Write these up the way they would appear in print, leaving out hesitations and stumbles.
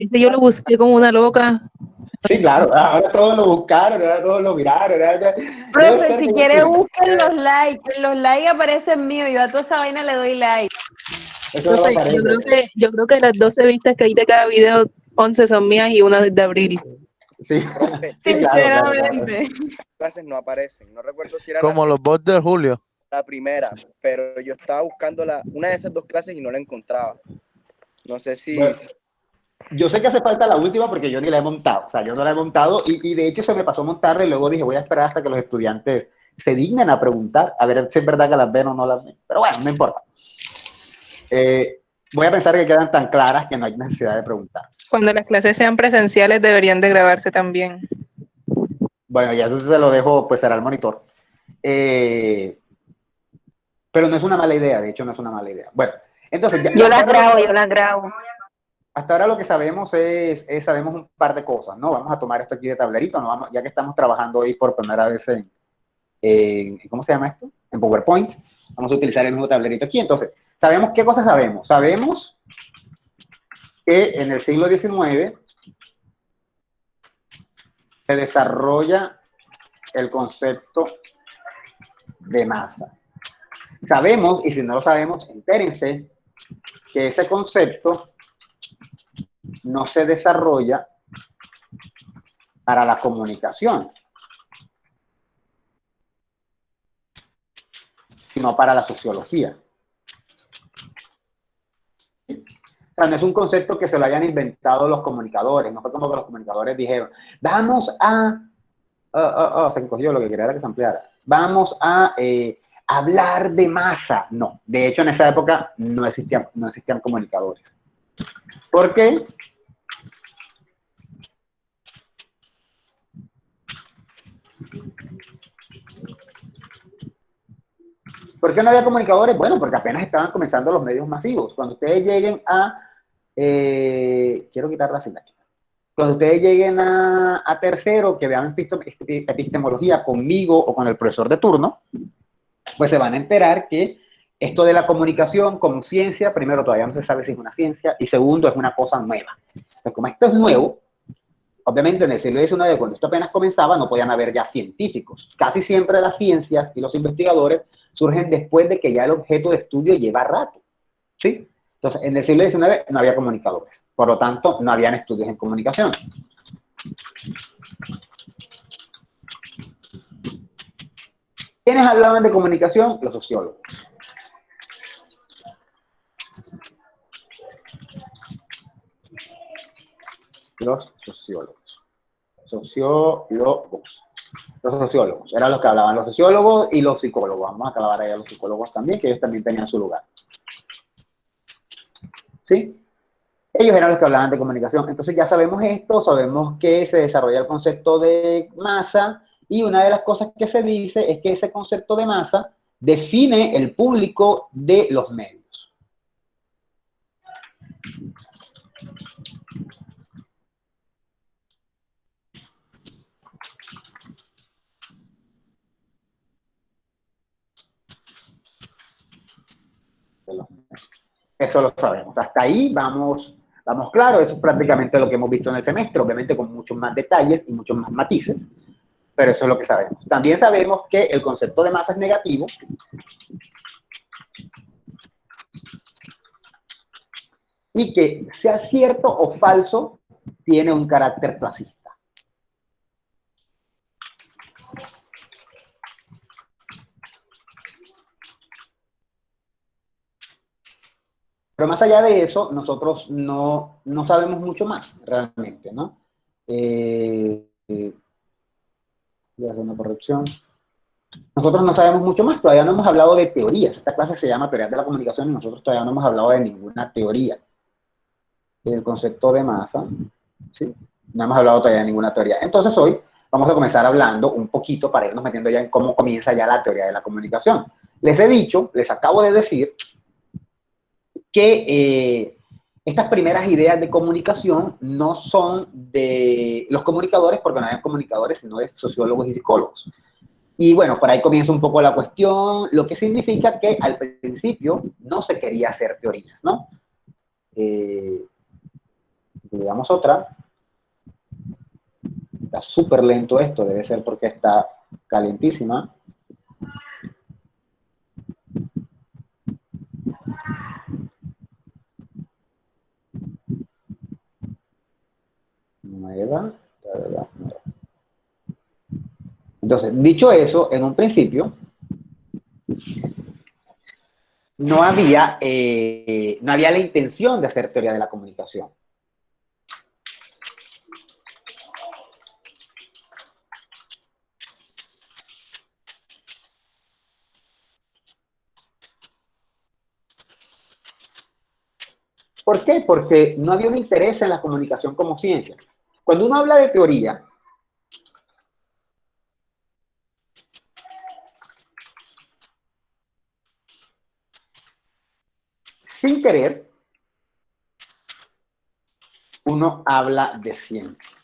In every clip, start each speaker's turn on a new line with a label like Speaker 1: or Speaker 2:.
Speaker 1: Ese yo lo busqué como una loca.
Speaker 2: Sí, claro, ahora todos lo buscaron, ahora todos lo miraron. Debe
Speaker 3: Profe,
Speaker 2: ser
Speaker 3: si
Speaker 2: como
Speaker 3: quiere
Speaker 2: que
Speaker 3: busquen los likes. En los likes aparecen míos. Yo a toda esa vaina le doy like.
Speaker 2: eso no me
Speaker 1: Profe,
Speaker 2: parece.
Speaker 1: yo creo que las 12 vistas que hay de cada video, 11 son mías y una es de Abril.
Speaker 2: Sí,
Speaker 4: Profe,
Speaker 2: sí, claro.
Speaker 3: Sinceramente.
Speaker 4: clases no aparecen. No recuerdo si era
Speaker 5: Como los bots de Julio.
Speaker 4: la primera, pero yo estaba buscando una de esas dos clases y no la encontraba. No sé si...
Speaker 2: Bueno, yo sé que hace falta la última porque yo ni la he montado. O sea, yo no la he montado y de hecho se me pasó montarla y luego dije, voy a esperar hasta que los estudiantes se dignen a preguntar, a ver si es verdad que las ven o no las ven. Pero bueno, no importa. Voy a pensar que quedan tan claras que no hay necesidad de preguntar.
Speaker 1: Cuando las clases sean presenciales deberían de grabarse también.
Speaker 2: Bueno, ya eso se lo dejo, pues será el monitor. Pero no es una mala idea, de hecho no es una mala idea. Bueno, entonces...
Speaker 3: Yo las grabo.
Speaker 2: Hasta ahora lo que sabemos sabemos un par de cosas, ¿no? Vamos a tomar esto aquí de tablerito, ¿no? Ya que estamos trabajando hoy por primera vez ¿cómo se llama esto? En PowerPoint. Vamos a utilizar el mismo tablerito aquí. Entonces, ¿sabemos qué cosas sabemos? Sabemos que en el siglo XIX se desarrolla el concepto de masa. Sabemos, y si no lo sabemos, entérense, que ese concepto no se desarrolla para la comunicación, sino para la sociología. O sea, no es un concepto que se lo hayan inventado los comunicadores, no fue como que los comunicadores dijeron, vamos a... se encogió, lo que quería era que se ampliara. Vamos a hablar de masa. No, de hecho en esa época no existían comunicadores. ¿Por qué? ¿Por qué no había comunicadores? Bueno, porque apenas estaban comenzando los medios masivos. Cuando ustedes lleguen a... quiero quitar la cinta. Cuando ustedes lleguen a tercero, que vean epistemología conmigo o con el profesor de turno, pues se van a enterar que esto de la comunicación como ciencia, primero todavía no se sabe si es una ciencia, y segundo es una cosa nueva. Entonces, como esto es nuevo, obviamente en el siglo XIX, cuando esto apenas comenzaba, no podían haber ya científicos. Casi siempre las ciencias y los investigadores surgen después de que ya el objeto de estudio lleva rato, ¿sí? Entonces, en el siglo XIX no había comunicadores, por lo tanto, no habían estudios en comunicación. ¿Quiénes hablaban de comunicación? Los sociólogos. Los sociólogos. Los sociólogos. Eran los que hablaban, los sociólogos y los psicólogos. Vamos a acabar ahí a los psicólogos también, que ellos también tenían su lugar. ¿Sí? Ellos eran los que hablaban de comunicación. Entonces ya sabemos esto, sabemos que se desarrolla el concepto de masa, y una de las cosas que se dice es que ese concepto de masa define el público de los medios. Eso lo sabemos. Hasta ahí vamos claro. Eso es prácticamente lo que hemos visto en el semestre, obviamente con muchos más detalles y muchos más matices, pero eso es lo que sabemos. También sabemos que el concepto de masa es negativo, y que sea cierto o falso, tiene un carácter clasista. Pero más allá de eso, nosotros no sabemos mucho más, realmente, ¿no? Voy a hacer una corrección. Nosotros no sabemos mucho más, todavía no hemos hablado de teorías. Esta clase se llama Teorías de la Comunicación y nosotros todavía no hemos hablado de ninguna teoría. El concepto de masa, ¿sí? No hemos hablado todavía de ninguna teoría. Entonces hoy vamos a comenzar hablando un poquito para irnos metiendo ya en cómo comienza ya la teoría de la comunicación. Les acabo de decir que estas primeras ideas de comunicación no son de los comunicadores, porque no hay comunicadores, sino de sociólogos y psicólogos. Y bueno, por ahí comienza un poco la cuestión, lo que significa que al principio no se quería hacer teorías, ¿no? Incluyamos otra. Está súper lento esto, debe ser porque está calientísima. Nueva. Entonces, dicho eso, en un principio, no había la intención de hacer teoría de la comunicación. ¿Por qué? Porque no había un interés en la comunicación como ciencia. Cuando uno habla de teoría, sin querer, uno habla de ciencia.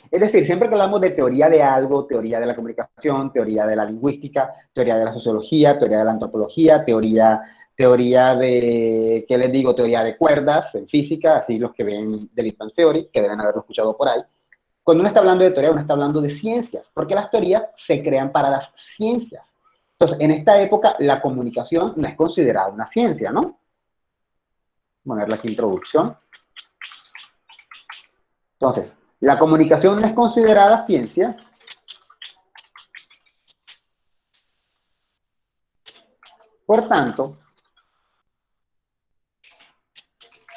Speaker 2: Es decir, siempre que hablamos de teoría de algo, teoría de la comunicación, teoría de la lingüística, teoría de la sociología, teoría de la antropología, teoría de, ¿qué les digo? Teoría de cuerdas en física, así los que ven de Big Bang Theory, que deben haberlo escuchado por ahí. Cuando uno está hablando de teoría, uno está hablando de ciencias, porque las teorías se crean para las ciencias. Entonces, en esta época, la comunicación no es considerada una ciencia, ¿no? Ponerle aquí introducción. Entonces, la comunicación no es considerada ciencia. Por tanto,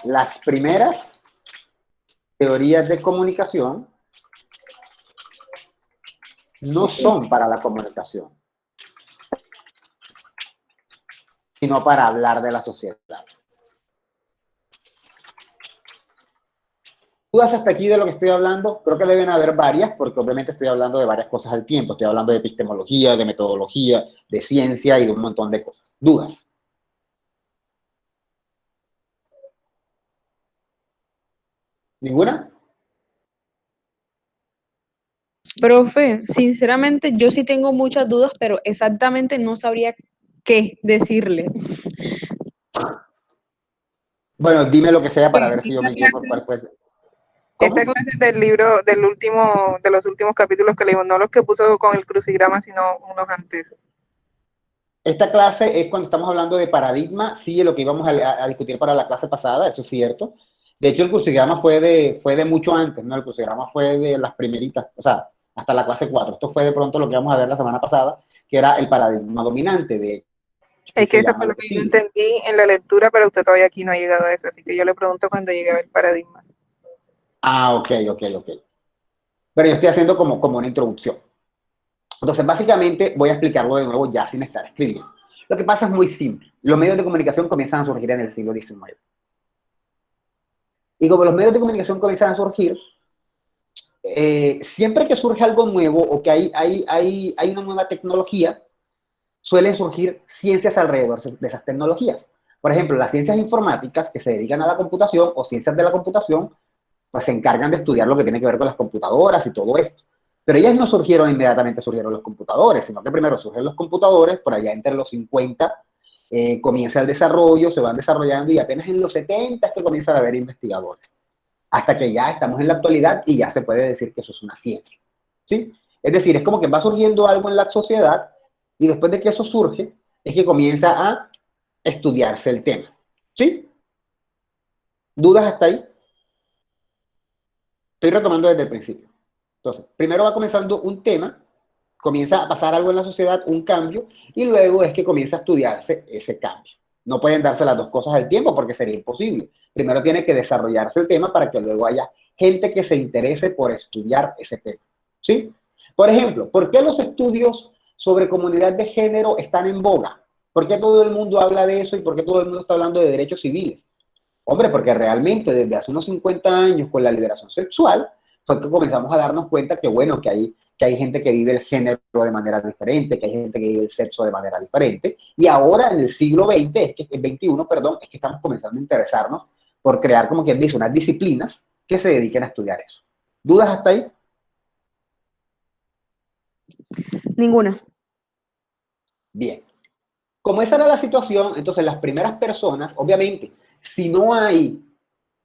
Speaker 2: las primeras teorías de comunicación no son para la comunicación, sino para hablar de la sociedad. ¿Dudas hasta aquí de lo que estoy hablando? Creo que deben haber varias, porque obviamente estoy hablando de varias cosas al tiempo. Estoy hablando de epistemología, de metodología, de ciencia y de un montón de cosas. ¿Dudas? ¿Ninguna?
Speaker 3: Profe, sinceramente yo sí tengo muchas dudas, pero exactamente no sabría qué decirle.
Speaker 2: Bueno, dime lo que sea para ver si yo
Speaker 1: Esta
Speaker 2: me guío por
Speaker 1: clase,
Speaker 2: cuál puede ser.
Speaker 1: esta
Speaker 2: ¿Cómo?
Speaker 1: clase es del libro, de los últimos capítulos que leímos, no los que puso con el crucigrama, sino unos antes.
Speaker 2: Esta clase es cuando estamos hablando de paradigma, sí, lo que íbamos a discutir para la clase pasada, eso es cierto. De hecho, el crucigrama fue de mucho antes, ¿no? El crucigrama fue de las primeritas, o sea, hasta la clase 4. Esto fue de pronto lo que vamos a ver la semana pasada, que era el paradigma dominante, de hecho, que
Speaker 1: Es que
Speaker 2: se
Speaker 1: eso
Speaker 2: llama
Speaker 1: fue lo
Speaker 2: algo
Speaker 1: que yo
Speaker 2: así.
Speaker 1: entendí en la lectura, pero usted todavía aquí no ha llegado a eso, así que yo le pregunto cuando llegue a ver paradigma.
Speaker 2: Ah, ok. Pero yo estoy haciendo como una introducción. Entonces, básicamente, voy a explicarlo de nuevo ya sin estar escribiendo. Lo que pasa es muy simple. Los medios de comunicación comienzan a surgir en el siglo XIX. Y como los medios de comunicación comienzan a surgir, siempre que surge algo nuevo o que hay una nueva tecnología, suelen surgir ciencias alrededor de esas tecnologías. Por ejemplo, las ciencias informáticas que se dedican a la computación o ciencias de la computación, pues se encargan de estudiar lo que tiene que ver con las computadoras y todo esto. Pero ellas no surgieron inmediatamente, surgieron los computadores, sino que primero surgen los computadores, por allá entre los 50 comienza el desarrollo, se van desarrollando y apenas en los 70 es que comienzan a haber investigadores. Hasta que ya estamos en la actualidad y ya se puede decir que eso es una ciencia. ¿Sí? Es decir, es como que va surgiendo algo en la sociedad y después de que eso surge, es que comienza a estudiarse el tema. ¿Sí? ¿Dudas hasta ahí? Estoy retomando desde el principio. Entonces, primero va comenzando un tema, comienza a pasar algo en la sociedad, un cambio, y luego es que comienza a estudiarse ese cambio. No pueden darse las dos cosas al tiempo porque sería imposible. Primero tiene que desarrollarse el tema para que luego haya gente que se interese por estudiar ese tema. ¿Sí? Por ejemplo, ¿por qué los estudios sobre comunidad de género están en boga? ¿Por qué todo el mundo habla de eso y por qué todo el mundo está hablando de derechos civiles? Hombre, porque realmente desde hace unos 50 años con la liberación sexual fue que comenzamos a darnos cuenta que, bueno, que hay gente que vive el género de manera diferente, que hay gente que vive el sexo de manera diferente, y ahora en el siglo XX, el XXI, perdón, es que estamos comenzando a interesarnos por crear, como quien dice, unas disciplinas que se dediquen a estudiar eso. ¿Dudas hasta ahí?
Speaker 3: Ninguna.
Speaker 2: Bien. Como esa era la situación, entonces las primeras personas, obviamente, si no hay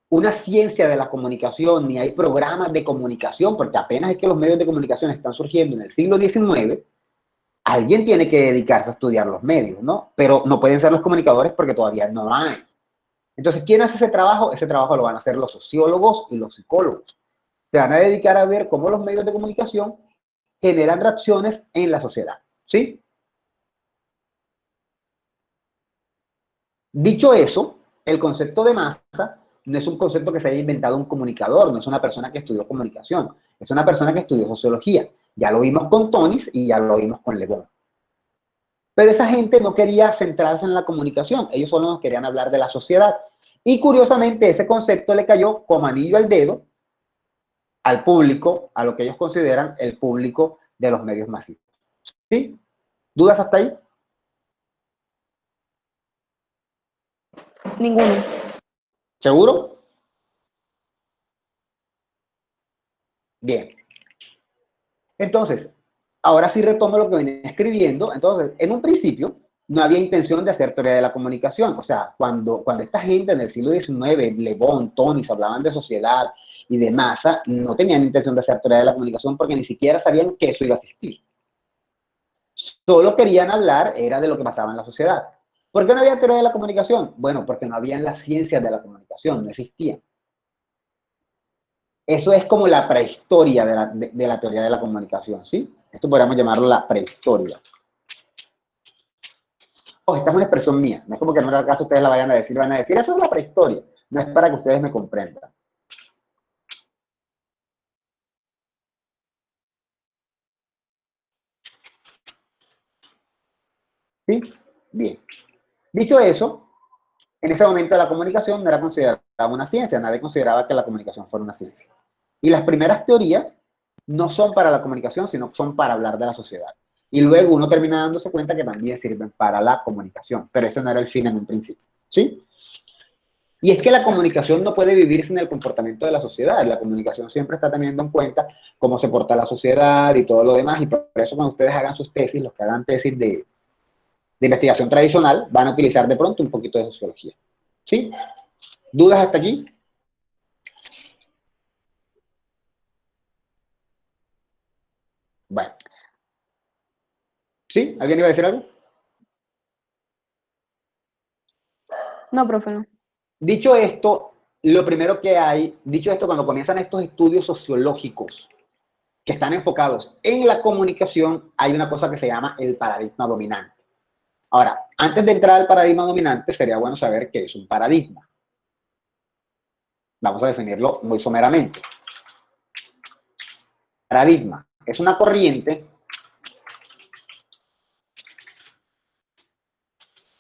Speaker 2: una ciencia de la comunicación, ni hay programas de comunicación, porque apenas es que los medios de comunicación están surgiendo en el siglo XIX, alguien tiene que dedicarse a estudiar los medios, ¿no? Pero no pueden ser los comunicadores porque todavía no hay. Entonces, ¿quién hace ese trabajo? Ese trabajo lo van a hacer los sociólogos y los psicólogos. Se van a dedicar a ver cómo los medios de comunicación generan reacciones en la sociedad, ¿sí? Dicho eso, el concepto de masa no es un concepto que se haya inventado un comunicador, no es una persona que estudió comunicación, es una persona que estudió sociología. Ya lo vimos con Tonis y ya lo vimos con Le Bon. Pero esa gente no quería centrarse en la comunicación, ellos solo nos querían hablar de la sociedad. Y curiosamente ese concepto le cayó como anillo al dedo al público, a lo que ellos consideran el público de los medios masivos. ¿Sí? ¿Dudas hasta ahí?
Speaker 3: Ninguno.
Speaker 2: ¿Seguro? Bien. Entonces, ahora sí retomo lo que venía escribiendo. Entonces, en un principio, no había intención de hacer teoría de la comunicación. O sea, cuando esta gente en el siglo XIX, Le Bon, Tonis, hablaban de sociedad y de masa, no tenían intención de hacer teoría de la comunicación porque ni siquiera sabían que eso iba a existir. Solo querían hablar, era de lo que pasaba en la sociedad. ¿Por qué no había teoría de la comunicación? Bueno, porque no habían las ciencias de la comunicación, no existían. Eso es como la prehistoria de la teoría de la comunicación, ¿sí? Esto podríamos llamarlo la prehistoria. Oh, esta es una expresión mía, no es como que en otro caso ustedes la vayan a decir, eso es la prehistoria. No es para que ustedes me comprendan. ¿Sí? Bien. Dicho eso, en ese momento la comunicación no era considerada una ciencia, nadie consideraba que la comunicación fuera una ciencia. Y las primeras teorías no son para la comunicación, sino son para hablar de la sociedad. Y luego uno termina dándose cuenta que también sirven para la comunicación, pero ese no era el fin en un principio, ¿sí? Y es que la comunicación no puede vivir sin el comportamiento de la sociedad. La comunicación siempre está teniendo en cuenta cómo se porta la sociedad y todo lo demás, y por eso cuando ustedes hagan sus tesis, los que hagan tesis de investigación tradicional, van a utilizar de pronto un poquito de sociología, ¿sí? ¿Dudas hasta aquí? Bueno. ¿Sí? ¿Alguien iba a decir algo?
Speaker 3: No, profe, no.
Speaker 2: Dicho esto, lo primero que hay, dicho esto, cuando comienzan estos estudios sociológicos que están enfocados en la comunicación, hay una cosa que se llama el paradigma dominante. Ahora, antes de entrar al paradigma dominante, sería bueno saber qué es un paradigma. Vamos a definirlo muy someramente. Paradigma es una corriente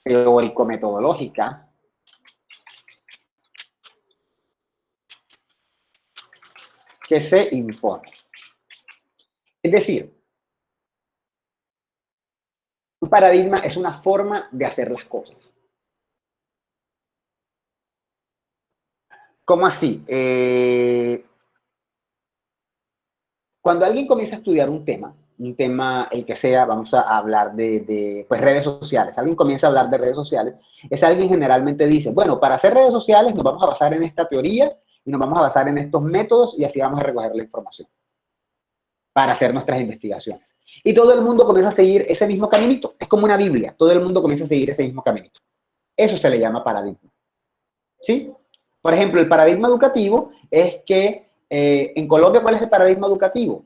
Speaker 2: teórico-metodológica que se impone. Es decir, un paradigma es una forma de hacer las cosas. ¿Cómo así? Cuando alguien comienza a estudiar un tema, el que sea, vamos a hablar de pues, redes sociales. Alguien comienza a hablar de redes sociales. Es alguien generalmente dice, bueno, para hacer redes sociales nos vamos a basar en esta teoría y nos vamos a basar en estos métodos y así vamos a recoger la información para hacer nuestras investigaciones. Y todo el mundo comienza a seguir ese mismo caminito. Es como una Biblia. Todo el mundo comienza a seguir ese mismo caminito. Eso se le llama paradigma. ¿Sí? Por ejemplo, el paradigma educativo es que en Colombia, ¿cuál es el paradigma educativo?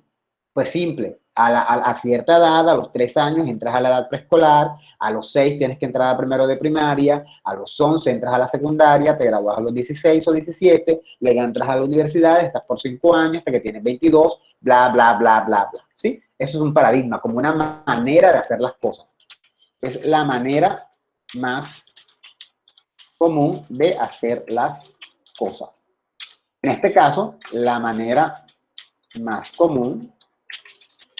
Speaker 2: Pues simple, a cierta edad, a los 3 años entras a la edad preescolar, a los 6 tienes que entrar a primero de primaria, a los 11 entras a la secundaria, te gradúas a los 16 o 17, luego entras a la universidad, estás por 5 años hasta que tienes 22, bla, bla, bla, bla, bla. ¿Sí? Eso es un paradigma, como una manera de hacer las cosas. Es la manera más común de hacer las cosas. En este caso, la manera más común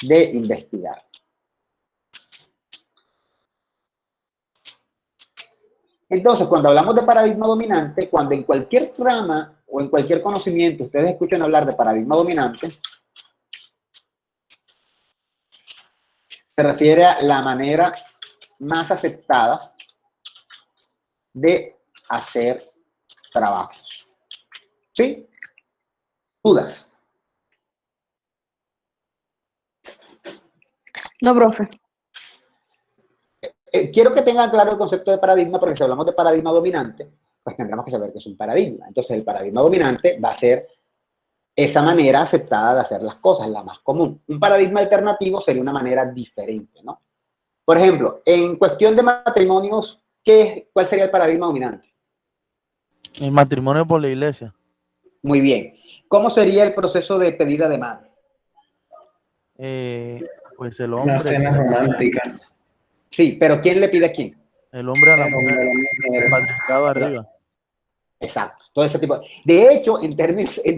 Speaker 2: de investigar. Entonces, cuando hablamos de paradigma dominante, cuando en cualquier rama o en cualquier conocimiento ustedes escuchan hablar de paradigma dominante, se refiere a la manera más aceptada de hacer trabajos. ¿Sí? ¿Dudas?
Speaker 3: No, profe.
Speaker 2: Quiero que tengan claro el concepto de paradigma, porque si hablamos de paradigma dominante, pues tendremos que saber que es un paradigma. Entonces, el paradigma dominante va a ser esa manera aceptada de hacer las cosas, la más común. Un paradigma alternativo sería una manera diferente, ¿no? Por ejemplo, en cuestión de matrimonios, ¿cuál sería el paradigma dominante?
Speaker 5: El matrimonio por la iglesia.
Speaker 2: Muy bien. ¿Cómo sería el proceso de pedida de mano?
Speaker 5: Pues el
Speaker 6: Una
Speaker 5: hombre,
Speaker 6: cena romántica.
Speaker 2: Sí, pero ¿quién le pide a quién?
Speaker 5: el hombre a la
Speaker 6: El hombre,
Speaker 5: mujer,
Speaker 6: la
Speaker 5: el
Speaker 6: mujer.
Speaker 5: patriarcado arriba.
Speaker 2: Exacto, todo ese tipo. De hecho, en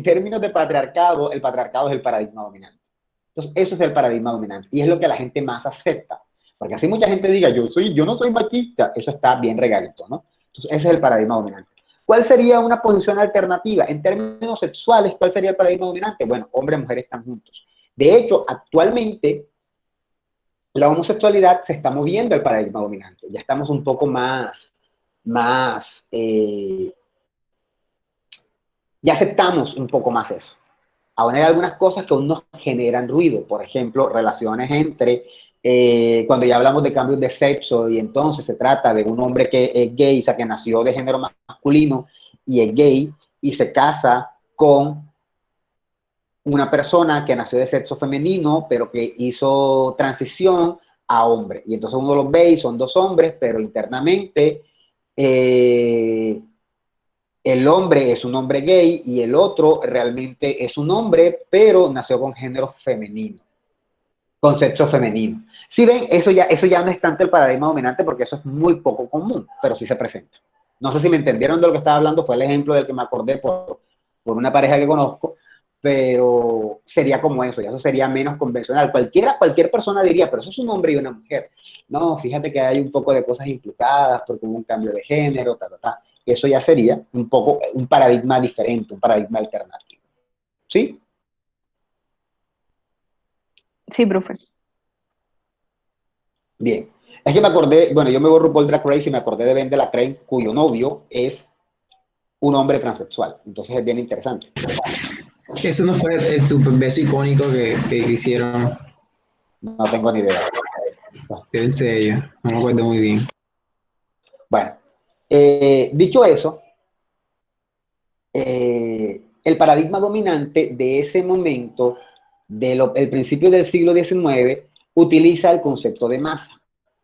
Speaker 2: términos de patriarcado, el patriarcado es el paradigma dominante. Entonces, eso es el paradigma dominante y es lo que la gente más acepta. Porque así mucha gente diga, yo no soy machista, eso está bien regalito, ¿no? Entonces, ese es el paradigma dominante. ¿Cuál sería una posición alternativa? En términos sexuales, ¿cuál sería el paradigma dominante? Bueno, hombre y mujer están juntos. De hecho, actualmente, la homosexualidad se está moviendo al paradigma dominante. Ya estamos un poco ya aceptamos un poco más eso. Aún hay algunas cosas que aún nos generan ruido, por ejemplo, relaciones cuando ya hablamos de cambios de sexo y entonces se trata de un hombre que es gay, o sea, que nació de género masculino y es gay y se casa con una persona que nació de sexo femenino, pero que hizo transición a hombre. Y entonces uno los ve y son dos hombres, pero internamente el hombre es un hombre gay y el otro realmente es un hombre, pero nació con género femenino, con sexo femenino. Si ven, eso ya no es tanto el paradigma dominante porque eso es muy poco común, pero sí se presenta. No sé si me entendieron de lo que estaba hablando, fue el ejemplo del que me acordé por una pareja que conozco, pero sería como eso sería menos convencional. Cualquier persona diría, pero eso es un hombre y una mujer. No, fíjate que hay un poco de cosas implicadas porque hubo un cambio de género, Eso ya sería un poco un paradigma diferente, un paradigma alternativo. ¿Sí?
Speaker 3: Sí, profe.
Speaker 2: Bien. Es que me acordé, bueno, yo me veo RuPaul Drag Race y me acordé de Ben de la Creme, cuyo novio es un hombre transexual. Entonces es bien interesante.
Speaker 6: Eso no fue el super beso icónico que hicieron.
Speaker 2: No tengo ni idea.
Speaker 6: En serio, no me acuerdo muy bien.
Speaker 2: Bueno, dicho eso, el paradigma dominante de ese momento, el principio del siglo XIX, utiliza el concepto de masa.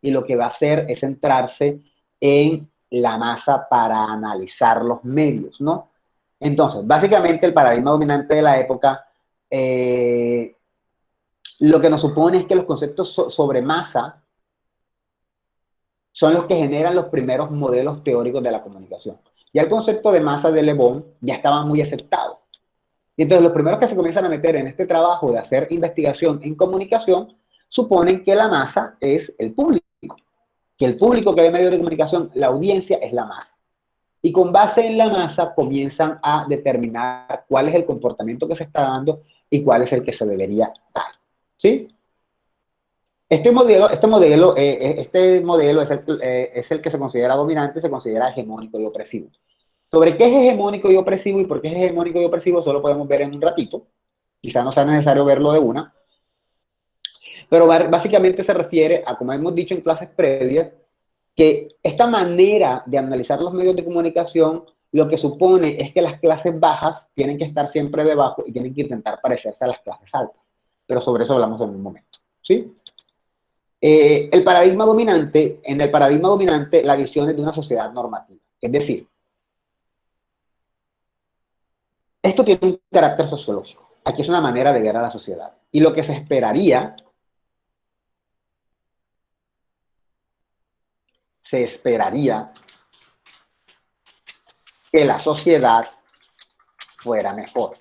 Speaker 2: Y lo que va a hacer es centrarse en la masa para analizar los medios, ¿no? Entonces, básicamente el paradigma dominante de la época lo que nos supone es que los conceptos sobre masa son los que generan los primeros modelos teóricos de la comunicación. Ya el concepto de masa de Le Bon ya estaba muy aceptado. Y entonces los primeros que se comienzan a meter en este trabajo de hacer investigación en comunicación suponen que la masa es el público, que el público que ve medios de comunicación, la audiencia es la masa. Y con base en la masa comienzan a determinar cuál es el comportamiento que se está dando y cuál es el que se debería dar. ¿Sí? Este modelo es el que se considera dominante, se considera hegemónico y opresivo. Sobre qué es hegemónico y opresivo y por qué es hegemónico y opresivo solo podemos ver en un ratito. Quizá no sea necesario verlo de una. Pero básicamente se refiere a, como hemos dicho en clases previas, que esta manera de analizar los medios de comunicación lo que supone es que las clases bajas tienen que estar siempre debajo y tienen que intentar parecerse a las clases altas. Pero sobre eso hablamos en un momento. ¿Sí? En el paradigma dominante, la visión es de una sociedad normativa. Es decir, esto tiene un carácter sociológico. Aquí es una manera de ver a la sociedad. Y lo que se esperaría que la sociedad fuera mejor.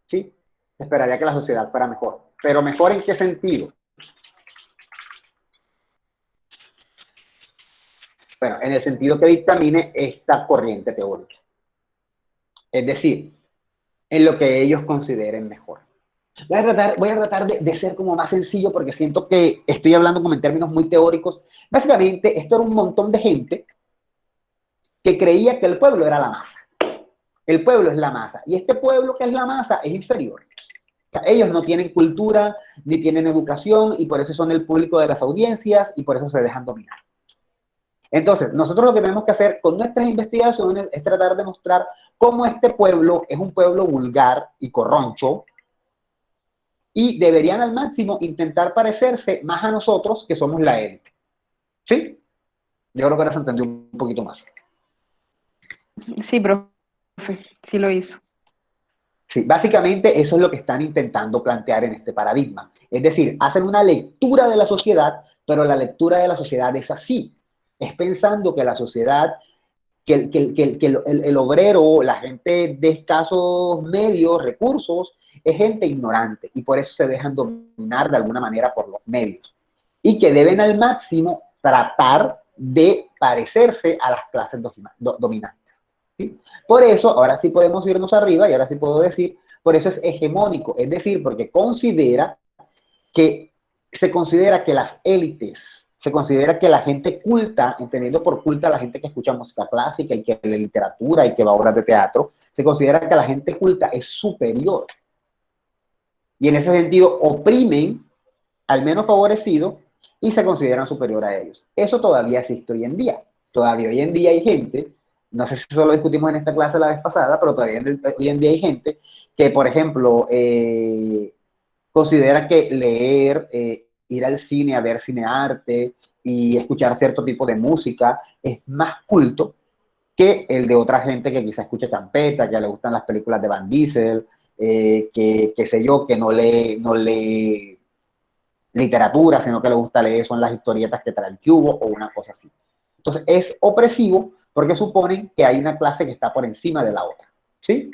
Speaker 2: ¿Sí? Se esperaría que la sociedad fuera mejor. ¿Pero mejor en qué sentido? Bueno, en el sentido que dictamine esta corriente teórica. Es decir, en lo que ellos consideren mejor. Voy a tratar de ser como más sencillo porque siento que estoy hablando como en términos muy teóricos. Básicamente, esto era un montón de gente que creía que el pueblo era la masa. El pueblo es la masa. Y este pueblo que es la masa es inferior. O sea, ellos no tienen cultura, ni tienen educación, y por eso son el público de las audiencias, y por eso se dejan dominar. Entonces, nosotros lo que tenemos que hacer con nuestras investigaciones es tratar de mostrar cómo este pueblo es un pueblo vulgar y corroncho, y deberían al máximo intentar parecerse más a nosotros que somos la élite. ¿Sí? Yo creo que ahora se entendió un poquito más.
Speaker 3: Sí, profe, sí lo hizo.
Speaker 2: Sí, básicamente eso es lo que están intentando plantear en este paradigma. Es decir, hacen una lectura de la sociedad, pero la lectura de la sociedad es así. Es pensando que la sociedad, el obrero, la gente de escasos medios, recursos, es gente ignorante y por eso se dejan dominar de alguna manera por los medios. Y que deben al máximo tratar de parecerse a las clases dominantes. ¿Sí? Por eso, ahora sí podemos irnos arriba y ahora sí puedo decir, por eso es hegemónico, es decir, porque se considera que las élites, se considera que la gente culta, entendiendo por culta la gente que escucha música clásica y que lee literatura y que va a obras de teatro, se considera que la gente culta es superior. Y en ese sentido oprimen al menos favorecido y se consideran superior a ellos. Eso todavía existe hoy en día. Todavía hoy en día hay gente, no sé si eso lo discutimos en esta clase la vez pasada, pero todavía hoy en día hay gente que, por ejemplo, considera que leer, ir al cine a ver cinearte y escuchar cierto tipo de música es más culto que el de otra gente que quizá escucha champeta, que le gustan las películas de Van Diesel, que sé yo, que no lee literatura, sino que le gusta leer son las historietas que trae el cubo o una cosa así. Entonces es opresivo porque suponen que hay una clase que está por encima de la otra. ¿Sí?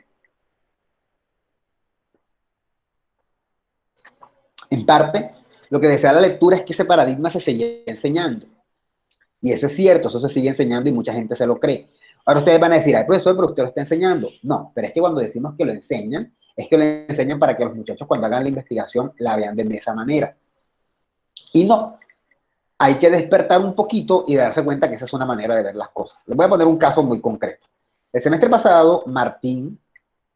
Speaker 2: En parte, lo que desea la lectura es que ese paradigma se siga enseñando. Y eso es cierto, eso se sigue enseñando y mucha gente se lo cree. Ahora ustedes van a decir, ay, profesor, pero usted lo está enseñando. No, pero es que cuando decimos que lo enseñan, es que lo enseñan para que los muchachos cuando hagan la investigación la vean de esa manera. Y no, hay que despertar un poquito y darse cuenta que esa es una manera de ver las cosas. Les voy a poner un caso muy concreto. El semestre pasado, Martín,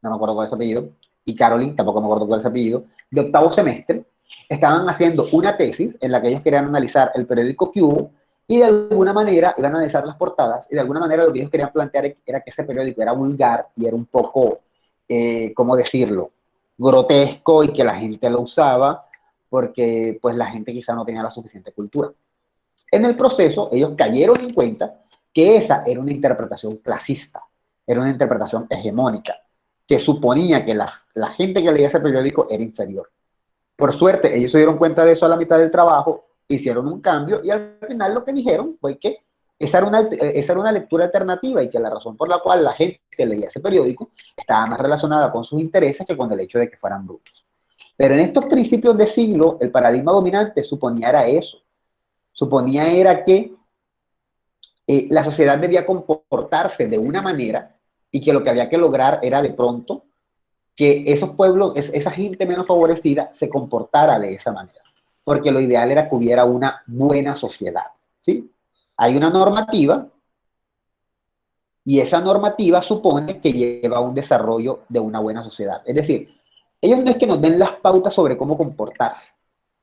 Speaker 2: no me acuerdo cuál es su apellido, y Caroline, tampoco me acuerdo cuál es su apellido, de octavo semestre, estaban haciendo una tesis en la que ellos querían analizar el periódico Cubo y de alguna manera iban a analizar las portadas y de alguna manera lo que ellos querían plantear era que ese periódico era vulgar y era un poco, ¿cómo decirlo?, grotesco y que la gente lo usaba porque pues la gente quizá no tenía la suficiente cultura. En el proceso, ellos cayeron en cuenta que esa era una interpretación clasista, era una interpretación hegemónica, que suponía que la gente que leía ese periódico era inferior. Por suerte, ellos se dieron cuenta de eso a la mitad del trabajo, hicieron un cambio y al final lo que dijeron fue que esa era una lectura alternativa y que la razón por la cual la gente que leía ese periódico estaba más relacionada con sus intereses que con el hecho de que fueran brutos. Pero en estos principios de siglo, el paradigma dominante suponía era eso. Suponía era que la sociedad debía comportarse de una manera y que lo que había que lograr era de pronto que esos pueblos, esa gente menos favorecida se comportara de esa manera, porque lo ideal era que hubiera una buena sociedad, ¿sí? Hay una normativa y esa normativa supone que lleva a un desarrollo de una buena sociedad. Es decir, ellos no es que nos den las pautas sobre cómo comportarse,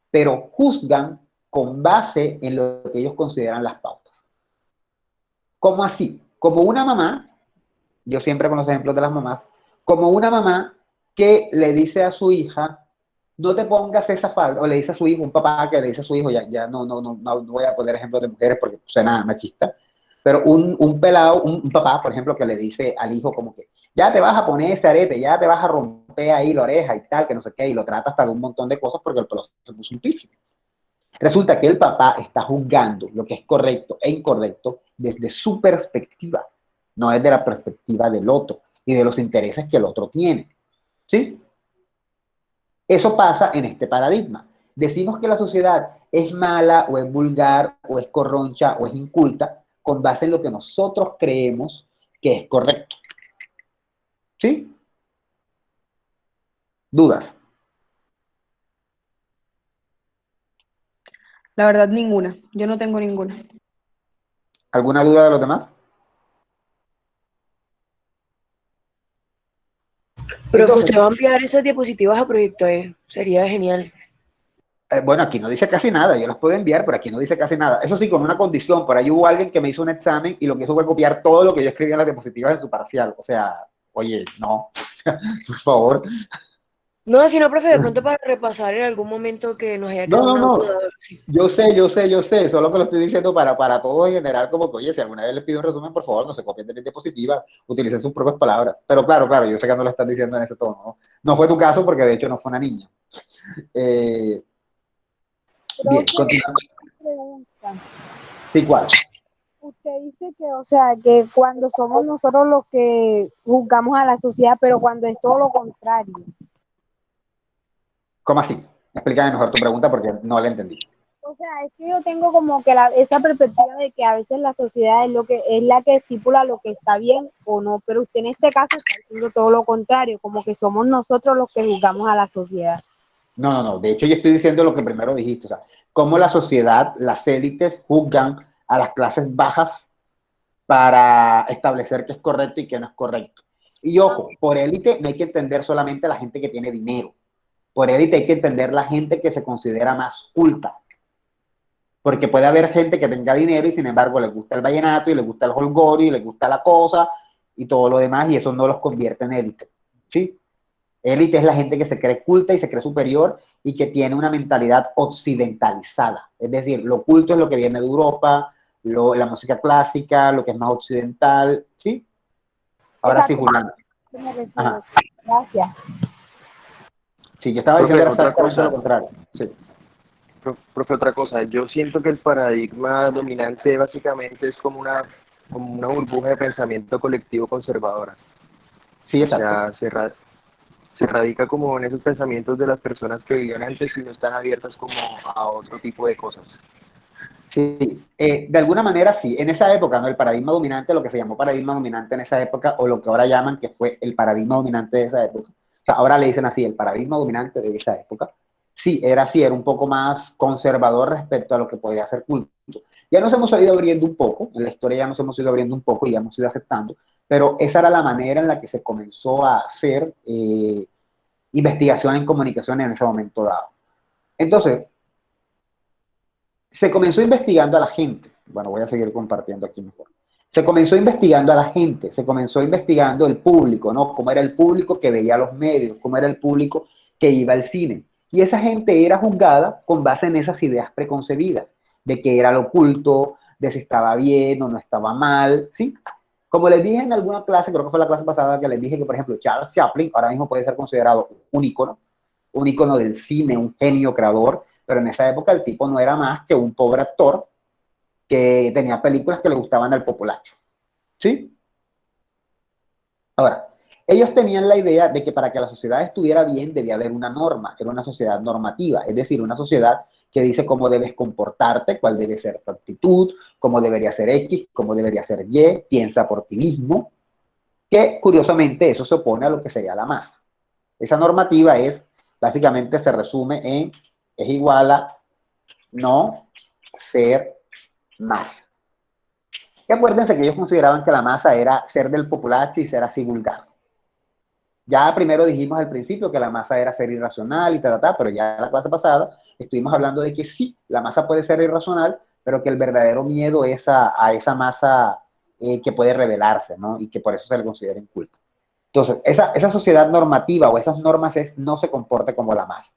Speaker 2: pero juzgan con base en lo que ellos consideran las pautas. ¿Cómo así? Como una mamá, yo siempre con los ejemplos de las mamás, como una mamá que le dice a su hija, no te pongas esa falda, o le dice a su hijo, un papá que le dice a su hijo, ya no voy a poner ejemplos de mujeres porque suena machista, pero un pelado, un papá, por ejemplo, que le dice al hijo como que, ya te vas a poner ese arete, ya te vas a romper ahí la oreja y tal, que no sé qué, y lo trata hasta de un montón de cosas porque el pelado se puso un piercing. Resulta que el papá está juzgando lo que es correcto e incorrecto desde su perspectiva, no desde la perspectiva del otro y de los intereses que el otro tiene. ¿Sí? Eso pasa en este paradigma. Decimos que la sociedad es mala o es vulgar o es corroncha o es inculta con base en lo que nosotros creemos que es correcto. ¿Sí? ¿Dudas?
Speaker 3: La verdad, ninguna. Yo no tengo ninguna.
Speaker 2: ¿Alguna duda de los demás?
Speaker 7: Profe,
Speaker 2: Entonces,
Speaker 7: usted va a enviar esas diapositivas a Proyecto E. Sería genial.
Speaker 2: bueno, aquí no dice casi nada, yo las puedo enviar, pero aquí no dice casi nada. Eso sí, con una condición, por ahí hubo alguien que me hizo un examen y lo que hizo fue copiar todo lo que yo escribí en las diapositivas en su parcial. O sea, oye, no, por favor.
Speaker 7: No, sino, profe, de pronto para repasar en algún momento que nos haya
Speaker 2: No,
Speaker 7: quedado
Speaker 2: no,
Speaker 7: una duda
Speaker 2: no.
Speaker 7: o algo así.
Speaker 2: Yo sé, solo que lo estoy diciendo para todos en general, como que, oye, si alguna vez les pido un resumen, por favor, no se copien de mis diapositivas, utilicen sus propias palabras. Pero claro, yo sé que no lo están diciendo en ese tono, ¿no? No fue tu caso porque de hecho no fue una niña. Eh, bien,
Speaker 8: Profe,
Speaker 2: continuamos.
Speaker 8: pregunta.
Speaker 2: Sí, ¿cuál?
Speaker 8: Usted dice que, o sea, que cuando somos nosotros los que juzgamos a la sociedad, pero cuando es todo lo contrario.
Speaker 2: ¿Cómo así? Explícame mejor tu pregunta porque no la entendí.
Speaker 8: O sea, es que yo tengo como que esa perspectiva de que a veces la sociedad es la que estipula lo que está bien o no, pero usted en este caso está haciendo todo lo contrario, como que somos nosotros los que juzgamos a la sociedad.
Speaker 2: No. De hecho, yo estoy diciendo lo que primero dijiste. O sea, cómo la sociedad, las élites juzgan a las clases bajas para establecer qué es correcto y qué no es correcto. Y ojo, por élite no hay que entender solamente a la gente que tiene dinero. Por élite hay que entender la gente que se considera más culta. Porque puede haber gente que tenga dinero y sin embargo le gusta el vallenato y le gusta el holgorio y le gusta la cosa y todo lo demás y eso no los convierte en élite. ¿Sí? Élite es la gente que se cree culta y se cree superior y que tiene una mentalidad occidentalizada. Es decir, lo culto es lo que viene de Europa, la música clásica, lo que es más occidental, ¿sí? Ahora sí,
Speaker 8: Exacto,
Speaker 2: Julián.
Speaker 8: me refiero.
Speaker 2: Ajá.
Speaker 8: Gracias.
Speaker 2: Sí, yo estaba
Speaker 9: Profe,
Speaker 2: diciendo
Speaker 9: otra
Speaker 2: exactamente lo
Speaker 9: cosa,
Speaker 2: contrario. Sí.
Speaker 9: profe, otra cosa. Yo siento que el paradigma dominante básicamente es como una burbuja de pensamiento colectivo conservadora.
Speaker 2: Sí,
Speaker 9: O
Speaker 2: exacto.
Speaker 9: sea, se radica como en esos pensamientos de las personas que vivían antes y no están abiertas como a otro tipo de cosas.
Speaker 2: Sí, de alguna manera sí. En esa época, ¿no? El paradigma dominante, lo que se llamó paradigma dominante en esa época, o lo que ahora llaman que fue el paradigma dominante de esa época. O sea, ahora le dicen así, el paradigma dominante de esa época. Sí, era así, era un poco más conservador respecto a lo que podía ser culto. Ya nos hemos ido abriendo un poco, en la historia ya nos hemos ido abriendo un poco y ya hemos ido aceptando, pero esa era la manera en la que se comenzó a hacer investigación en comunicación en ese momento dado. Entonces, se comenzó investigando a la gente. Bueno, voy a seguir compartiendo aquí mejor. Se comenzó investigando a la gente, se comenzó investigando el público, ¿no? Cómo era el público que veía los medios, cómo era el público que iba al cine. Y esa gente era juzgada con base en esas ideas preconcebidas, de que era lo oculto, de si estaba bien o no estaba mal, ¿sí? Como les dije en alguna clase, creo que fue la clase pasada que les dije que, por ejemplo, Charles Chaplin ahora mismo puede ser considerado un ícono del cine, un genio creador, pero en esa época el tipo no era más que un pobre actor que tenía películas que le gustaban al populacho. ¿Sí? Ahora, ellos tenían la idea de que para que la sociedad estuviera bien debía haber una norma, era una sociedad normativa, es decir, una sociedad que dice cómo debes comportarte, cuál debe ser tu actitud, cómo debería ser X, cómo debería ser Y, piensa por ti mismo, que curiosamente eso se opone a lo que sería la masa. Esa normativa básicamente se resume en, es igual a no ser masa. Y acuérdense que ellos consideraban que la masa era ser del populacho y ser así vulgar. Ya primero dijimos al principio que la masa era ser irracional y pero ya en la clase pasada estuvimos hablando de que sí, la masa puede ser irracional, pero que el verdadero miedo es a esa masa que puede rebelarse, ¿no? Y que por eso se le considera inculta. Entonces, esa sociedad normativa o esas normas no se comporte como la masa.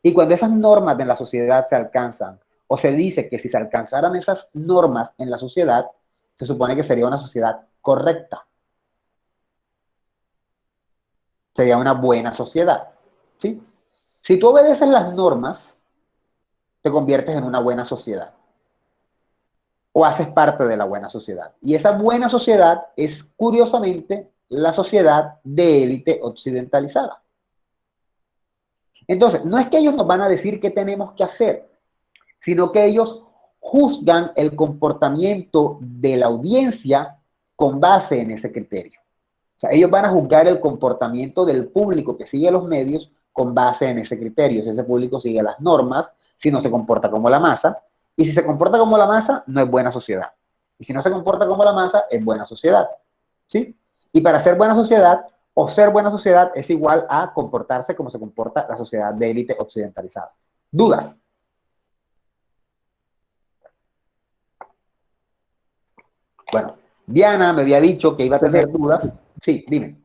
Speaker 2: Y cuando esas normas de la sociedad se alcanzan, o se dice que si se alcanzaran esas normas en la sociedad, se supone que sería una sociedad correcta. Sería una buena sociedad. ¿Sí? Si tú obedeces las normas, te conviertes en una buena sociedad. O haces parte de la buena sociedad. Y esa buena sociedad es, curiosamente, la sociedad de élite occidentalizada. Entonces, no es que ellos nos van a decir qué tenemos que hacer, sino que ellos juzgan el comportamiento de la audiencia con base en ese criterio. O sea, ellos van a juzgar el comportamiento del público que sigue los medios con base en ese criterio. Si ese público sigue las normas, si no se comporta como la masa, y si se comporta como la masa, no es buena sociedad. Y si no se comporta como la masa, es buena sociedad. ¿Sí? Y para ser buena sociedad, o ser buena sociedad es igual a comportarse como se comporta la sociedad de élite occidentalizada. ¿Dudas? Bueno, Diana me había dicho que iba a tener dudas. Sí, dime.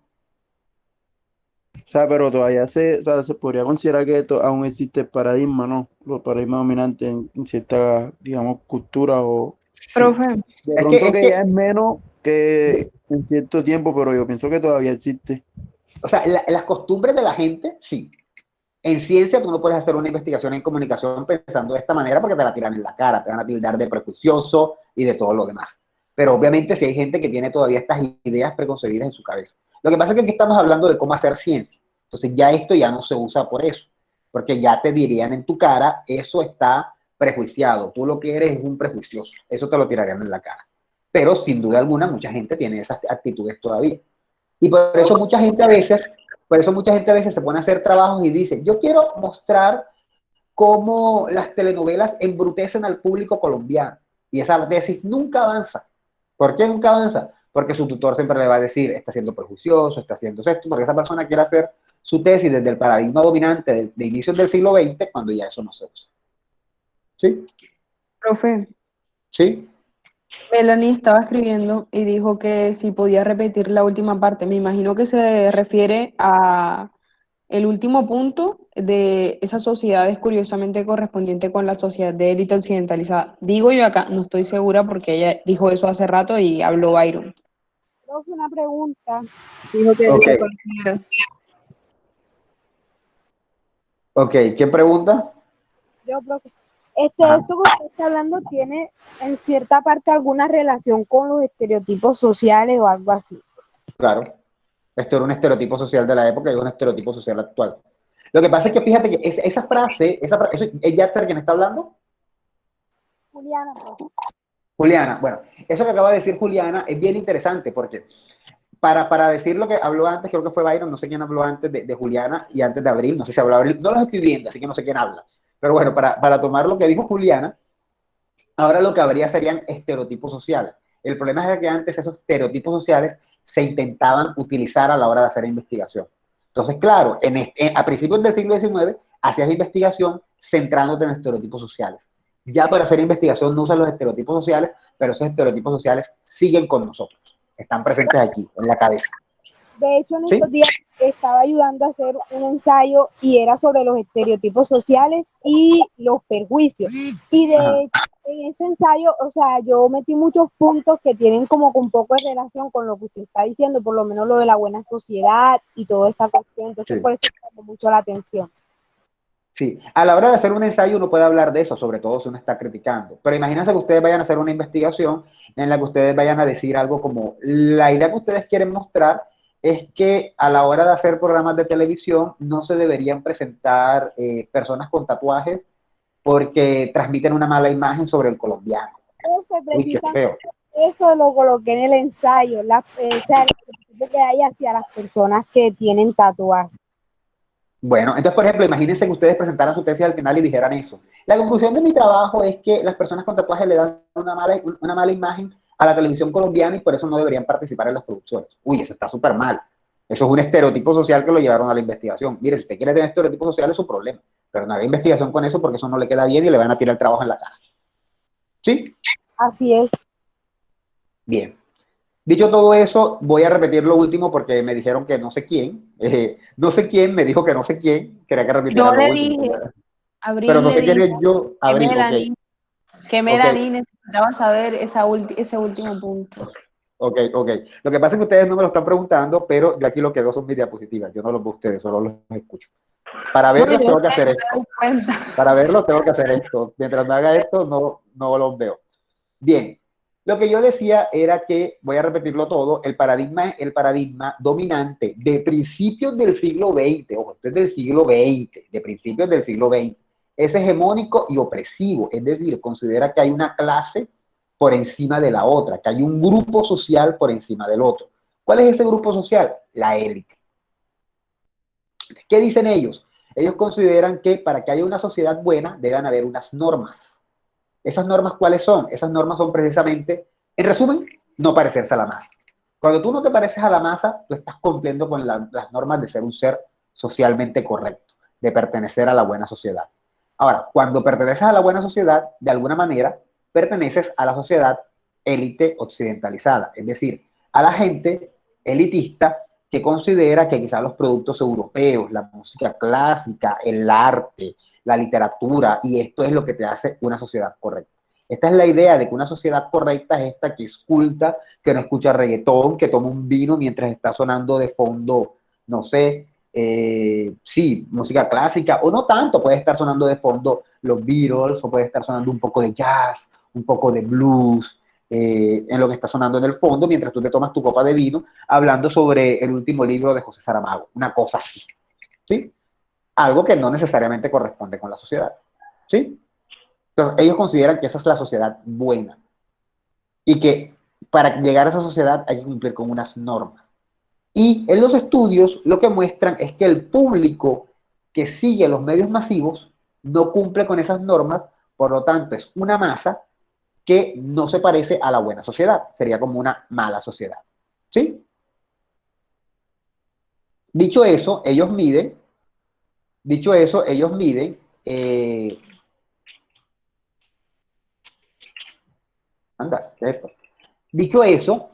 Speaker 10: O sea, pero todavía o sea, se podría considerar que aún existe el paradigma, ¿no? Los paradigmas dominantes en cierta, digamos, cultura o
Speaker 3: Profe,
Speaker 10: de
Speaker 2: Es
Speaker 10: pronto
Speaker 2: que,
Speaker 10: que ya es menos que en cierto tiempo, pero yo pienso que todavía existe.
Speaker 2: o sea, las costumbres de la gente, sí. En ciencia tú no puedes hacer una investigación en comunicación pensando de esta manera porque te la tiran en la cara, te van a tildar de prejuicioso y de todo lo demás. Pero obviamente si hay gente que tiene todavía estas ideas preconcebidas en su cabeza. Lo que pasa es que aquí estamos hablando de cómo hacer ciencia. Entonces ya esto ya no se usa por eso, porque ya te dirían en tu cara, eso está prejuiciado, tú lo que eres es un prejuicioso, eso te lo tirarían en la cara. Pero sin duda alguna mucha gente tiene esas actitudes todavía. Y por eso mucha gente a veces se pone a hacer trabajos y dice, yo quiero mostrar cómo las telenovelas embrutecen al público colombiano. Y esa tesis nunca avanza. ¿Por qué nunca avanza? Porque su tutor siempre le va a decir, está siendo prejuicioso, está haciendo esto, porque esa persona quiere hacer su tesis desde el paradigma dominante de inicios del siglo XX, cuando ya eso no se usa. ¿Sí?
Speaker 3: profe,
Speaker 2: ¿Sí?
Speaker 3: Melanie estaba escribiendo y dijo que si podía repetir la última parte. Me imagino que se refiere a el último punto de esas sociedades curiosamente correspondiente con la sociedad de élite occidentalizada. Digo yo acá, no estoy segura porque ella dijo eso hace rato y habló Byron.
Speaker 8: Profe, una pregunta.
Speaker 1: Dijo que
Speaker 2: Ok.
Speaker 1: desapareciera.
Speaker 2: Ok, ¿quién pregunta?
Speaker 8: Yo, profe.
Speaker 2: Ajá.
Speaker 8: Esto que usted está hablando tiene en cierta parte alguna relación con los estereotipos sociales o algo así.
Speaker 2: Claro. Esto era un estereotipo social de la época y es un estereotipo social actual. Lo que pasa es que fíjate que esa frase, ¿eso es Yatzer quien está hablando?
Speaker 8: Juliana, profe.
Speaker 2: Juliana, bueno, eso que acaba de decir Juliana es bien interesante porque para decir lo que habló antes, creo que fue Byron, no sé quién habló antes de Juliana y antes de Abril, no sé si habló Abril, no los estoy viendo, así que no sé quién habla. Pero bueno, para tomar lo que dijo Juliana, ahora lo que habría serían estereotipos sociales. El problema es que antes esos estereotipos sociales se intentaban utilizar a la hora de hacer investigación. Entonces, claro, a principios del siglo XIX hacías investigación centrándote en estereotipos sociales. Ya para hacer investigación no usan los estereotipos sociales, pero esos estereotipos sociales siguen con nosotros. Están presentes aquí, en la cabeza.
Speaker 8: De hecho, en
Speaker 2: ¿Sí?
Speaker 8: estos días estaba ayudando a hacer un ensayo y era sobre los estereotipos sociales y los perjuicios. Y
Speaker 2: Ajá.
Speaker 8: de hecho, en ese ensayo, o sea, yo metí muchos puntos que tienen como que un poco de relación con lo que usted está diciendo, por lo menos lo de la buena sociedad y toda esa cuestión. Entonces,
Speaker 2: Sí.
Speaker 8: por eso me llamó mucho la atención.
Speaker 2: Sí, a la hora de hacer un ensayo uno puede hablar de eso, sobre todo si uno está criticando. Pero imagínense que ustedes vayan a hacer una investigación en la que ustedes vayan a decir algo como, la idea que ustedes quieren mostrar es que a la hora de hacer programas de televisión no se deberían presentar personas con tatuajes porque transmiten una mala imagen sobre el colombiano. Uy, qué feo.
Speaker 8: Eso lo coloqué en el ensayo, o sea, el prejuicio que hay hacia las personas que tienen tatuajes.
Speaker 2: Bueno, entonces, por ejemplo, imagínense que ustedes presentaran su tesis al final y dijeran eso. La conclusión de mi trabajo es que las personas con tatuajes le dan una mala imagen a la televisión colombiana y por eso no deberían participar en las producciones. Uy, eso está súper mal. Eso es un estereotipo social que lo llevaron a la investigación. Mire, si usted quiere tener estereotipos sociales, es su problema. Pero no haga investigación con eso porque eso no le queda bien y le van a tirar el trabajo en la cara. ¿Sí?
Speaker 8: Así es.
Speaker 2: Bien. Dicho todo eso, voy a repetir lo último porque me dijeron que no sé quién. No sé quién me dijo que no sé quién. Quería que repitiera
Speaker 3: Yo
Speaker 2: lo
Speaker 3: le
Speaker 2: último.
Speaker 3: dije, Abril
Speaker 2: Pero no
Speaker 3: le
Speaker 2: sé quién es
Speaker 3: dijo
Speaker 2: yo.
Speaker 3: que
Speaker 2: Abril,
Speaker 3: Melanie,
Speaker 2: ok.
Speaker 3: que Melanie necesitaba saber ese último punto.
Speaker 2: Ok. Lo que pasa es que ustedes no me lo están preguntando, pero yo aquí lo que veo son mis diapositivas. Yo no los veo a ustedes, solo los escucho. Para verlos tengo que hacer esto. Para verlos tengo que hacer esto. Mientras me haga esto, no los veo. Bien. Lo que yo decía era que, voy a repetirlo todo, el paradigma dominante de principios del siglo XX, ojo, este es del siglo XX, de principios del siglo XX, es hegemónico y opresivo, es decir, considera que hay una clase por encima de la otra, que hay un grupo social por encima del otro. ¿Cuál es ese grupo social? La élite. ¿Qué dicen ellos? Ellos consideran que para que haya una sociedad buena deben haber unas normas. ¿Esas normas cuáles son? Esas normas son precisamente, en resumen, no parecerse a la masa. Cuando tú no te pareces a la masa, tú estás cumpliendo con las normas de ser un ser socialmente correcto, de pertenecer a la buena sociedad. Ahora, cuando perteneces a la buena sociedad, de alguna manera, perteneces a la sociedad élite occidentalizada, es decir, a la gente elitista que considera que quizás los productos europeos, la música clásica, el arte, la literatura, y esto es lo que te hace una sociedad correcta. Esta es la idea de que una sociedad correcta es esta que es culta, que no escucha reggaetón, que toma un vino mientras está sonando de fondo, no sé, sí, música clásica, o no tanto, puede estar sonando de fondo los Beatles, o puede estar sonando un poco de jazz, un poco de blues, en lo que está sonando en el fondo, mientras tú te tomas tu copa de vino, hablando sobre el último libro de José Saramago, una cosa así, ¿sí? Algo que no necesariamente corresponde con la sociedad, ¿sí? Entonces, ellos consideran que esa es la sociedad buena y que para llegar a esa sociedad hay que cumplir con unas normas. Y en los estudios lo que muestran es que el público que sigue los medios masivos no cumple con esas normas, por lo tanto es una masa que no se parece a la buena sociedad, sería como una mala sociedad, ¿sí? Dicho eso, ellos miden, anda, ¿qué es esto? Dicho eso,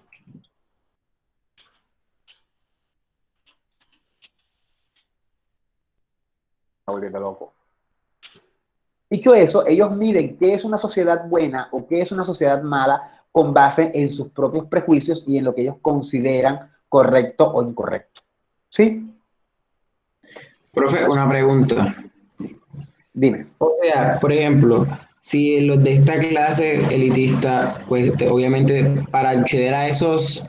Speaker 2: está volviendo loco. Dicho eso, ellos miden qué es una sociedad buena o qué es una sociedad mala con base en sus propios prejuicios y en lo que ellos consideran correcto o incorrecto. ¿Sí?
Speaker 6: Profe, una pregunta.
Speaker 2: Dime.
Speaker 6: O sea, por ejemplo, si los de esta clase elitista, pues obviamente para acceder a esos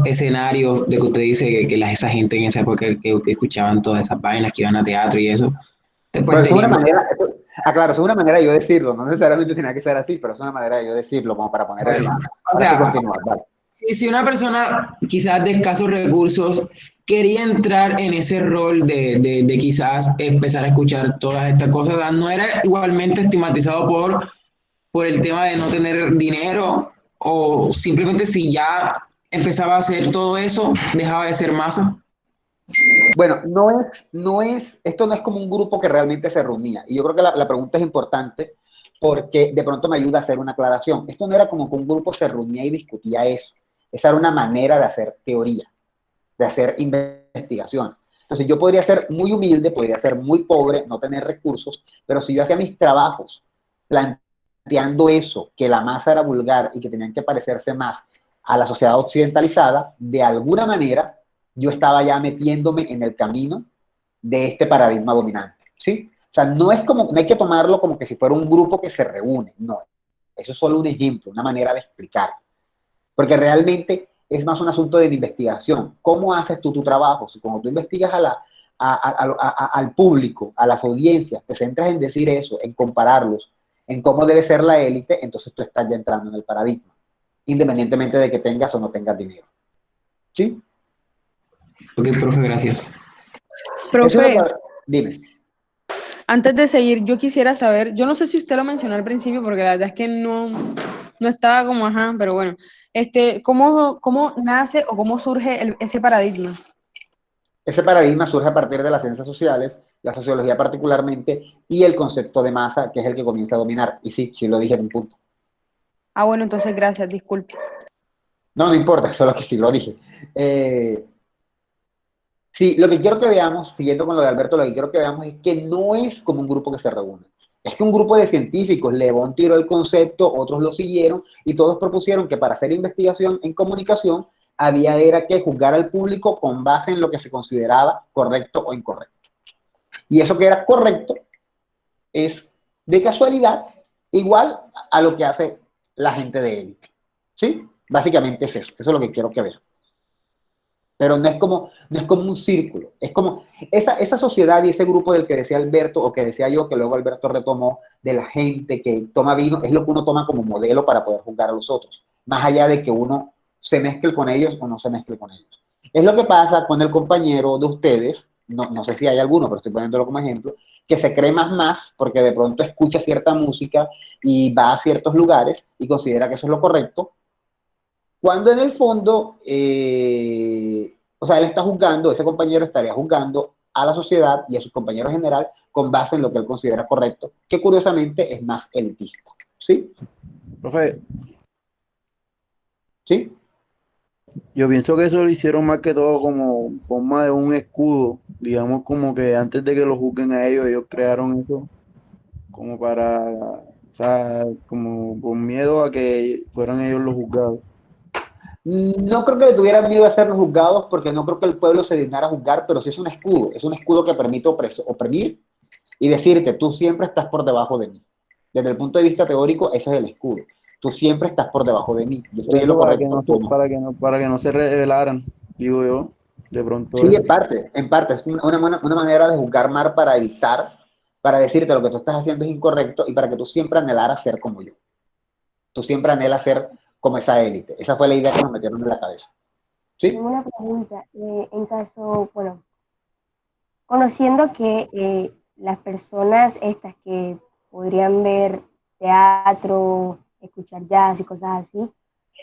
Speaker 6: escenarios de que usted dice esa gente en esa época que escuchaban todas esas vainas, que iban a teatro y eso, pues
Speaker 2: Bueno, eso es una
Speaker 6: tenían.
Speaker 2: manera, claro, eso es una manera de yo decirlo, no necesariamente tenía que ser así, pero es una manera de yo decirlo, como para poner el...
Speaker 6: Bueno, o
Speaker 2: Ahora sí
Speaker 6: sea,
Speaker 2: continuar, vale.
Speaker 6: si una persona quizás de escasos recursos quería entrar en ese rol de quizás empezar a escuchar todas estas cosas, no era igualmente estigmatizado por el tema de no tener dinero, o simplemente si ya empezaba a hacer todo eso, dejaba de ser masa.
Speaker 2: Bueno, esto no es como un grupo que realmente se reunía. Y yo creo que la pregunta es importante porque de pronto me ayuda a hacer una aclaración. Esto no era como que un grupo se reunía y discutía eso. Esa era una manera de hacer teoría, de hacer investigación. Entonces yo podría ser muy humilde, podría ser muy pobre, no tener recursos, pero si yo hacía mis trabajos planteando eso, que la masa era vulgar y que tenían que parecerse más a la sociedad occidentalizada, de alguna manera yo estaba ya metiéndome en el camino de este paradigma dominante, ¿sí? O sea, no hay que tomarlo como que si fuera un grupo que se reúne, no. Eso es solo un ejemplo, una manera de explicar. Porque realmente es más un asunto de investigación. ¿Cómo haces tú tu trabajo? Si cuando tú investigas al público, a las audiencias, te centras en decir eso, en compararlos, en cómo debe ser la élite, entonces tú estás ya entrando en el paradigma, independientemente de que tengas o no tengas dinero. ¿Sí?
Speaker 6: Ok, profe, gracias.
Speaker 3: Profe,
Speaker 2: dime.
Speaker 3: antes de seguir, yo quisiera saber, yo no sé si usted lo mencionó al principio, porque la verdad es que no estaba como, ajá, pero bueno, ¿cómo nace o cómo surge ese paradigma?
Speaker 2: Ese paradigma surge a partir de las ciencias sociales, la sociología particularmente, y el concepto de masa, que es el que comienza a dominar. Y sí lo dije en un punto.
Speaker 3: Ah, bueno, entonces gracias, disculpe.
Speaker 2: No importa, solo que sí lo dije. Sí, lo que quiero que veamos, siguiendo con lo de Alberto, lo que quiero que veamos es que no es como un grupo que se reúne. Es que un grupo de científicos, Le Bon tiró el concepto, otros lo siguieron, y todos propusieron que para hacer investigación en comunicación era que juzgar al público con base en lo que se consideraba correcto o incorrecto. Y eso que era correcto es, de casualidad, igual a lo que hace la gente de élite. ¿Sí? Básicamente es eso. Eso es lo que quiero que vean. Pero no es como un círculo. Es como esa sociedad y ese grupo del que decía Alberto, o que decía yo, que luego Alberto retomó, de la gente que toma vino, es lo que uno toma como modelo para poder juzgar a los otros. Más allá de que uno se mezcle con ellos o no se mezcle con ellos. Es lo que pasa con el compañero de ustedes, no sé si hay alguno, pero estoy poniéndolo como ejemplo, que se cree más porque de pronto escucha cierta música y va a ciertos lugares y considera que eso es lo correcto, Cuando en el fondo, o sea, él está juzgando, ese compañero estaría juzgando a la sociedad y a sus compañeros en general con base en lo que él considera correcto, que curiosamente es más elitista. ¿Sí?
Speaker 10: Profe,
Speaker 2: ¿Sí?
Speaker 10: yo pienso que eso lo hicieron más que todo como forma de un escudo, digamos como que antes de que lo juzguen a ellos, ellos crearon eso como para, o sea, como con miedo a que fueran ellos los juzgados.
Speaker 2: No creo que le tuvieran miedo a ser los juzgados porque no creo que el pueblo se dignara a juzgar, pero sí es un escudo que permite oprimir y decirte, tú siempre estás por debajo de mí. Desde el punto de vista teórico, ese es el escudo. Tú siempre estás por debajo de mí. Yo estoy en lo
Speaker 10: Pronto para que
Speaker 2: correcto,
Speaker 10: no
Speaker 2: tú
Speaker 10: se,
Speaker 2: no.
Speaker 10: para que no se rebelaran, digo yo, de pronto
Speaker 2: Sí,
Speaker 10: eso.
Speaker 2: en parte, es una manera de juzgar mal para evitar, para decirte lo que tú estás haciendo es incorrecto y para que tú siempre anhelaras ser como yo. Tú siempre anhelas ser como esa élite. Esa fue la idea que nos metieron en la cabeza. ¿Sí?
Speaker 11: Tengo una pregunta. En caso, bueno, conociendo que las personas estas que podrían ver teatro, escuchar jazz y cosas así,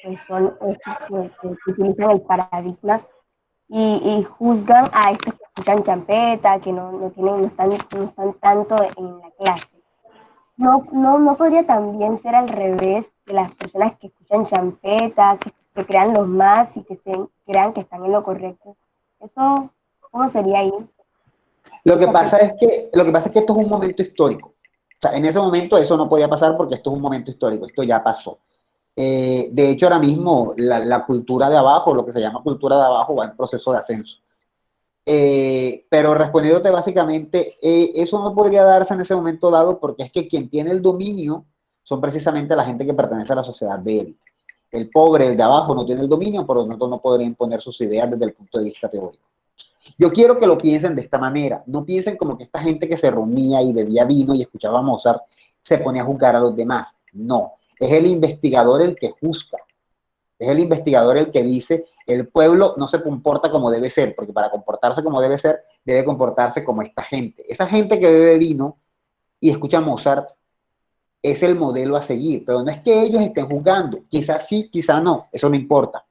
Speaker 11: pues son estos que utilizan el paradigma y juzgan a estos que escuchan champeta, que no tienen, no están tanto en la clase. No podría también ser al revés, que las personas que escuchan champeta se crean los más y que crean que están en lo correcto. Eso, ¿cómo sería ahí?
Speaker 2: Lo que pasa es que esto es un momento histórico. O sea, en ese momento eso no podía pasar porque esto es un momento histórico, esto ya pasó. De hecho, ahora mismo la cultura de abajo, lo que se llama cultura de abajo, va en proceso de ascenso. Pero respondiéndote básicamente, eso no podría darse en ese momento dado porque es que quien tiene el dominio son precisamente la gente que pertenece a la sociedad de élite. El pobre, el de abajo, no tiene el dominio, por lo tanto no podría imponer sus ideas desde el punto de vista teórico. Yo quiero que lo piensen de esta manera. No piensen como que esta gente que se reunía y bebía vino y escuchaba a Mozart se ponía a juzgar a los demás. No, es el investigador el que juzga. Es el investigador el que dice, el pueblo no se comporta como debe ser, porque para comportarse como debe ser, debe comportarse como esta gente. Esa gente que bebe vino y escucha a Mozart es el modelo a seguir, pero no es que ellos estén juzgando. Quizás sí, quizás no, eso no importa.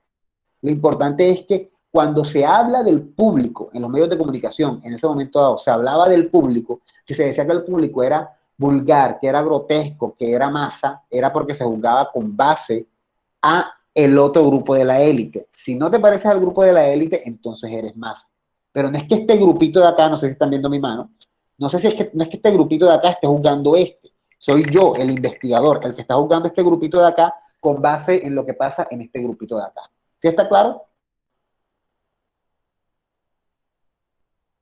Speaker 2: Lo importante es que cuando se habla del público en los medios de comunicación, en ese momento dado, se hablaba del público, si se decía que el público era vulgar, que era grotesco, que era masa, era porque se juzgaba con base a el otro grupo de la élite. Si no te pareces al grupo de la élite, entonces eres masa. Pero no es que este grupito de acá, no sé si están viendo mi mano, no sé si es que, no es que este grupito de acá esté juzgando este. Soy yo, el investigador, el que está juzgando este grupito de acá con base en lo que pasa en este grupito de acá. ¿Sí está claro?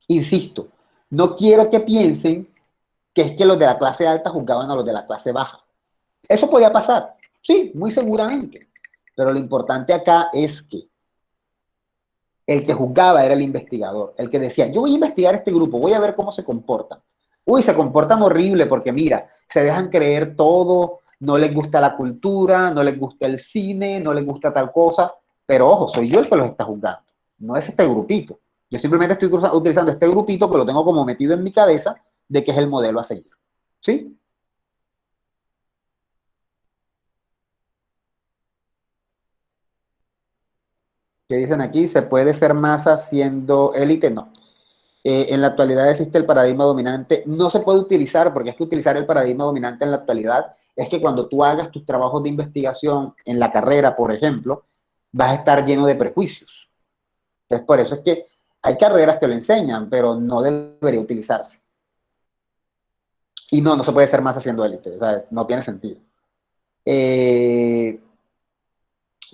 Speaker 2: Insisto, no quiero que piensen que es que los de la clase alta juzgaban a los de la clase baja. Eso podía pasar, sí, muy seguramente. Pero lo importante acá es que el que juzgaba era el investigador, el que decía, yo voy a investigar este grupo, voy a ver cómo se comportan. Uy, se comportan horrible porque mira, se dejan creer todo, no les gusta la cultura, no les gusta el cine, no les gusta tal cosa, pero ojo, soy yo el que los está juzgando, no es este grupito. Yo simplemente estoy utilizando este grupito que lo tengo como metido en mi cabeza de que es el modelo a seguir. ¿Sí? ¿Qué dicen aquí? ¿Se puede ser masa siendo élite? No. En la actualidad existe el paradigma dominante. No se puede utilizar, porque es que utilizar el paradigma dominante en la actualidad es que cuando tú hagas tus trabajos de investigación en la carrera, por ejemplo, vas a estar lleno de prejuicios. Entonces, por eso es que hay carreras que lo enseñan, pero no debería utilizarse. Y no se puede ser más haciendo élite, o sea, no tiene sentido.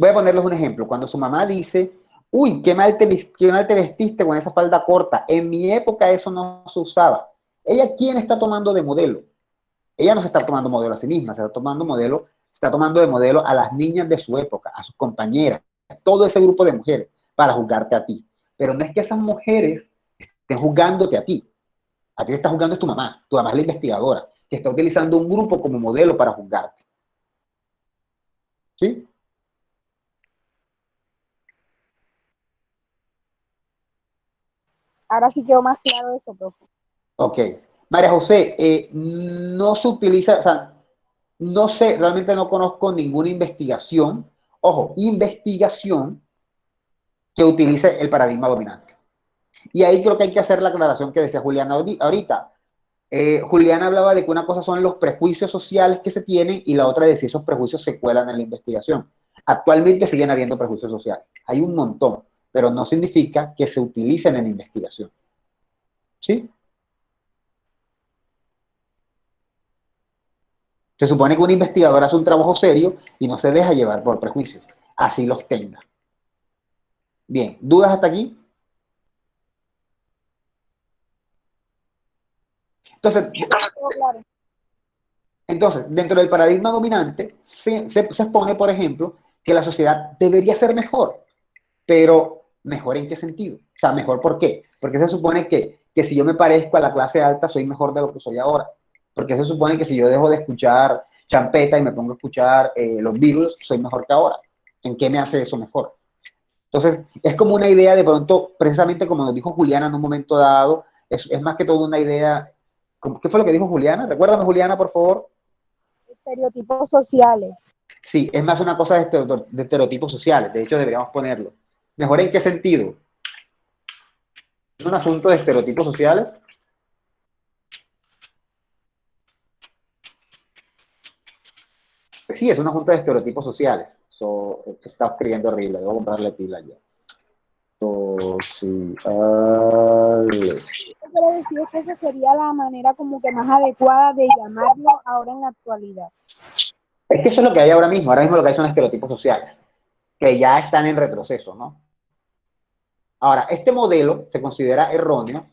Speaker 2: Voy a ponerles un ejemplo. Cuando su mamá dice, uy, qué mal te vestiste con esa falda corta. En mi época eso no se usaba. ¿Ella quién está tomando de modelo? Ella no se está tomando modelo a sí misma, se está tomando de modelo a las niñas de su época, a sus compañeras, a todo ese grupo de mujeres, para juzgarte a ti. Pero no es que esas mujeres estén juzgándote a ti. A ti te está juzgando es tu mamá es la investigadora, que está utilizando un grupo como modelo para juzgarte. ¿Sí?
Speaker 8: Ahora sí quedó más claro eso, profe.
Speaker 2: Ok. María José, no se utiliza, o sea, no sé, realmente no conozco ninguna investigación, ojo, investigación que utilice el paradigma dominante. Y ahí creo que hay que hacer la aclaración que decía Juliana ahorita. Juliana hablaba de que una cosa son los prejuicios sociales que se tienen y la otra de si esos prejuicios se cuelan en la investigación. Actualmente siguen habiendo prejuicios sociales. Hay un montón, pero no significa que se utilicen en investigación. ¿Sí? Se supone que un investigador hace un trabajo serio y no se deja llevar por prejuicios. Así los tenga. Bien, ¿dudas hasta aquí? Entonces, dentro del paradigma dominante se expone, por ejemplo, que la sociedad debería ser mejor, pero ¿mejor en qué sentido? O sea, ¿mejor por qué? Porque se supone que si yo me parezco a la clase alta soy mejor de lo que soy ahora. Porque se supone que si yo dejo de escuchar champeta y me pongo a escuchar los Beatles, soy mejor que ahora. ¿En qué me hace eso mejor? Entonces, es como una idea de pronto, precisamente como nos dijo Juliana en un momento dado, es más que todo una idea. ¿Qué fue lo que dijo Juliana? Recuérdame, Juliana, por favor.
Speaker 8: Estereotipos sociales.
Speaker 2: Sí, es más una cosa de estereotipos sociales. De hecho, deberíamos ponerlo. ¿Mejor en qué sentido? ¿Es un asunto de estereotipos sociales? Pues sí, es un asunto de estereotipos sociales. Esto está escribiendo horrible. Debo comprarle pila ya. Sociales.
Speaker 8: Quiero decir que esa sería la manera como que más adecuada de llamarlo ahora en la actualidad.
Speaker 2: Es que eso es lo que hay ahora mismo. Ahora mismo lo que hay son estereotipos sociales, que ya están en retroceso, ¿no? Ahora, este modelo se considera erróneo,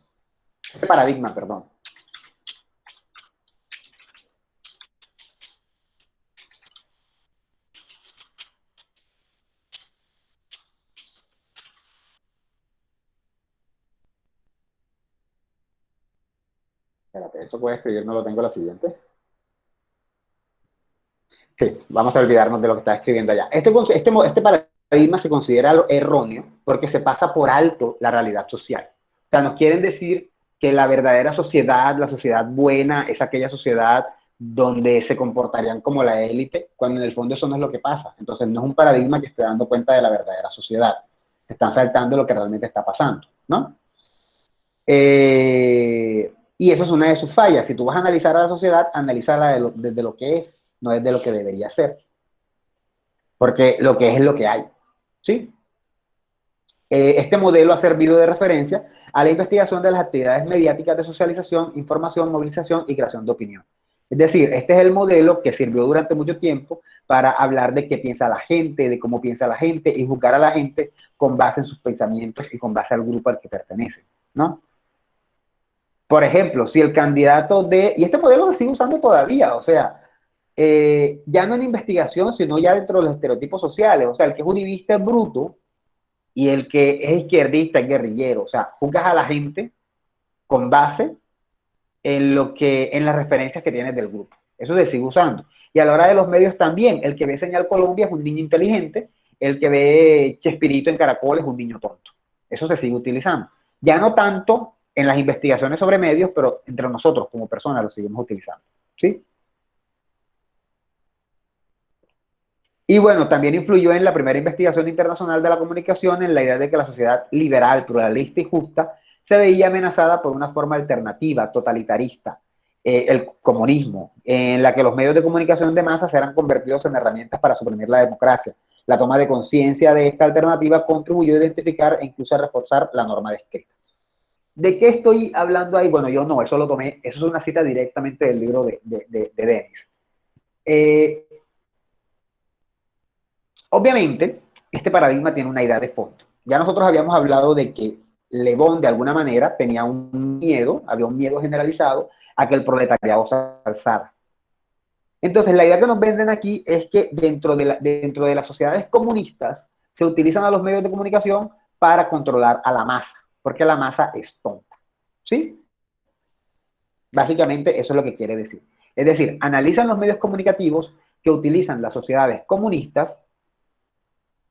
Speaker 2: este paradigma, perdón. Espérate, eso puede escribir, no lo tengo la siguiente. Sí, vamos a olvidarnos de lo que está escribiendo allá. Este paradigma se considera erróneo porque se pasa por alto la realidad social. O sea, nos quieren decir que la verdadera sociedad, la sociedad buena, es aquella sociedad donde se comportarían como la élite, cuando en el fondo eso no es lo que pasa. Entonces no es un paradigma que esté dando cuenta de la verdadera sociedad. Están saltando lo que realmente está pasando, ¿no? Y eso es una de sus fallas. Si tú vas a analizar a la sociedad, analízala desde lo que es, no desde lo que debería ser. Porque lo que es lo que hay. ¿Sí? Este modelo ha servido de referencia a la investigación de las actividades mediáticas de socialización, información, movilización y creación de opinión. Es decir, este es el modelo que sirvió durante mucho tiempo para hablar de qué piensa la gente, de cómo piensa la gente y juzgar a la gente con base en sus pensamientos y con base al grupo al que pertenece, ¿no? Por ejemplo, si el candidato y este modelo se sigue usando todavía, o sea, ya no en investigación, sino ya dentro de los estereotipos sociales, o sea, el que es uribista es bruto y el que es izquierdista es guerrillero, o sea, juzgas a la gente con base en las referencias que tienes del grupo. Eso se sigue usando. Y a la hora de los medios también, el que ve Señal Colombia es un niño inteligente, el que ve Chespirito en Caracol es un niño tonto. Eso se sigue utilizando. Ya no tanto en las investigaciones sobre medios, pero entre nosotros como personas lo seguimos utilizando. ¿Sí? Y bueno, también influyó en la primera investigación internacional de la comunicación en la idea de que la sociedad liberal, pluralista y justa se veía amenazada por una forma alternativa, totalitarista, el comunismo, en la que los medios de comunicación de masas eran convertidos en herramientas para suprimir la democracia. La toma de conciencia de esta alternativa contribuyó a identificar e incluso a reforzar la norma descrita. ¿De qué estoy hablando ahí? Bueno, yo no, eso lo tomé, eso es una cita directamente del libro de Denis. Obviamente, este paradigma tiene una idea de fondo. Ya nosotros habíamos hablado de que Le Bon, de alguna manera, tenía un miedo, había un miedo generalizado a que el proletariado se alzara. Entonces, la idea que nos venden aquí es que dentro de las sociedades comunistas se utilizan a los medios de comunicación para controlar a la masa, porque la masa es tonta. ¿Sí? Básicamente, eso es lo que quiere decir. Es decir, analizan los medios comunicativos que utilizan las sociedades comunistas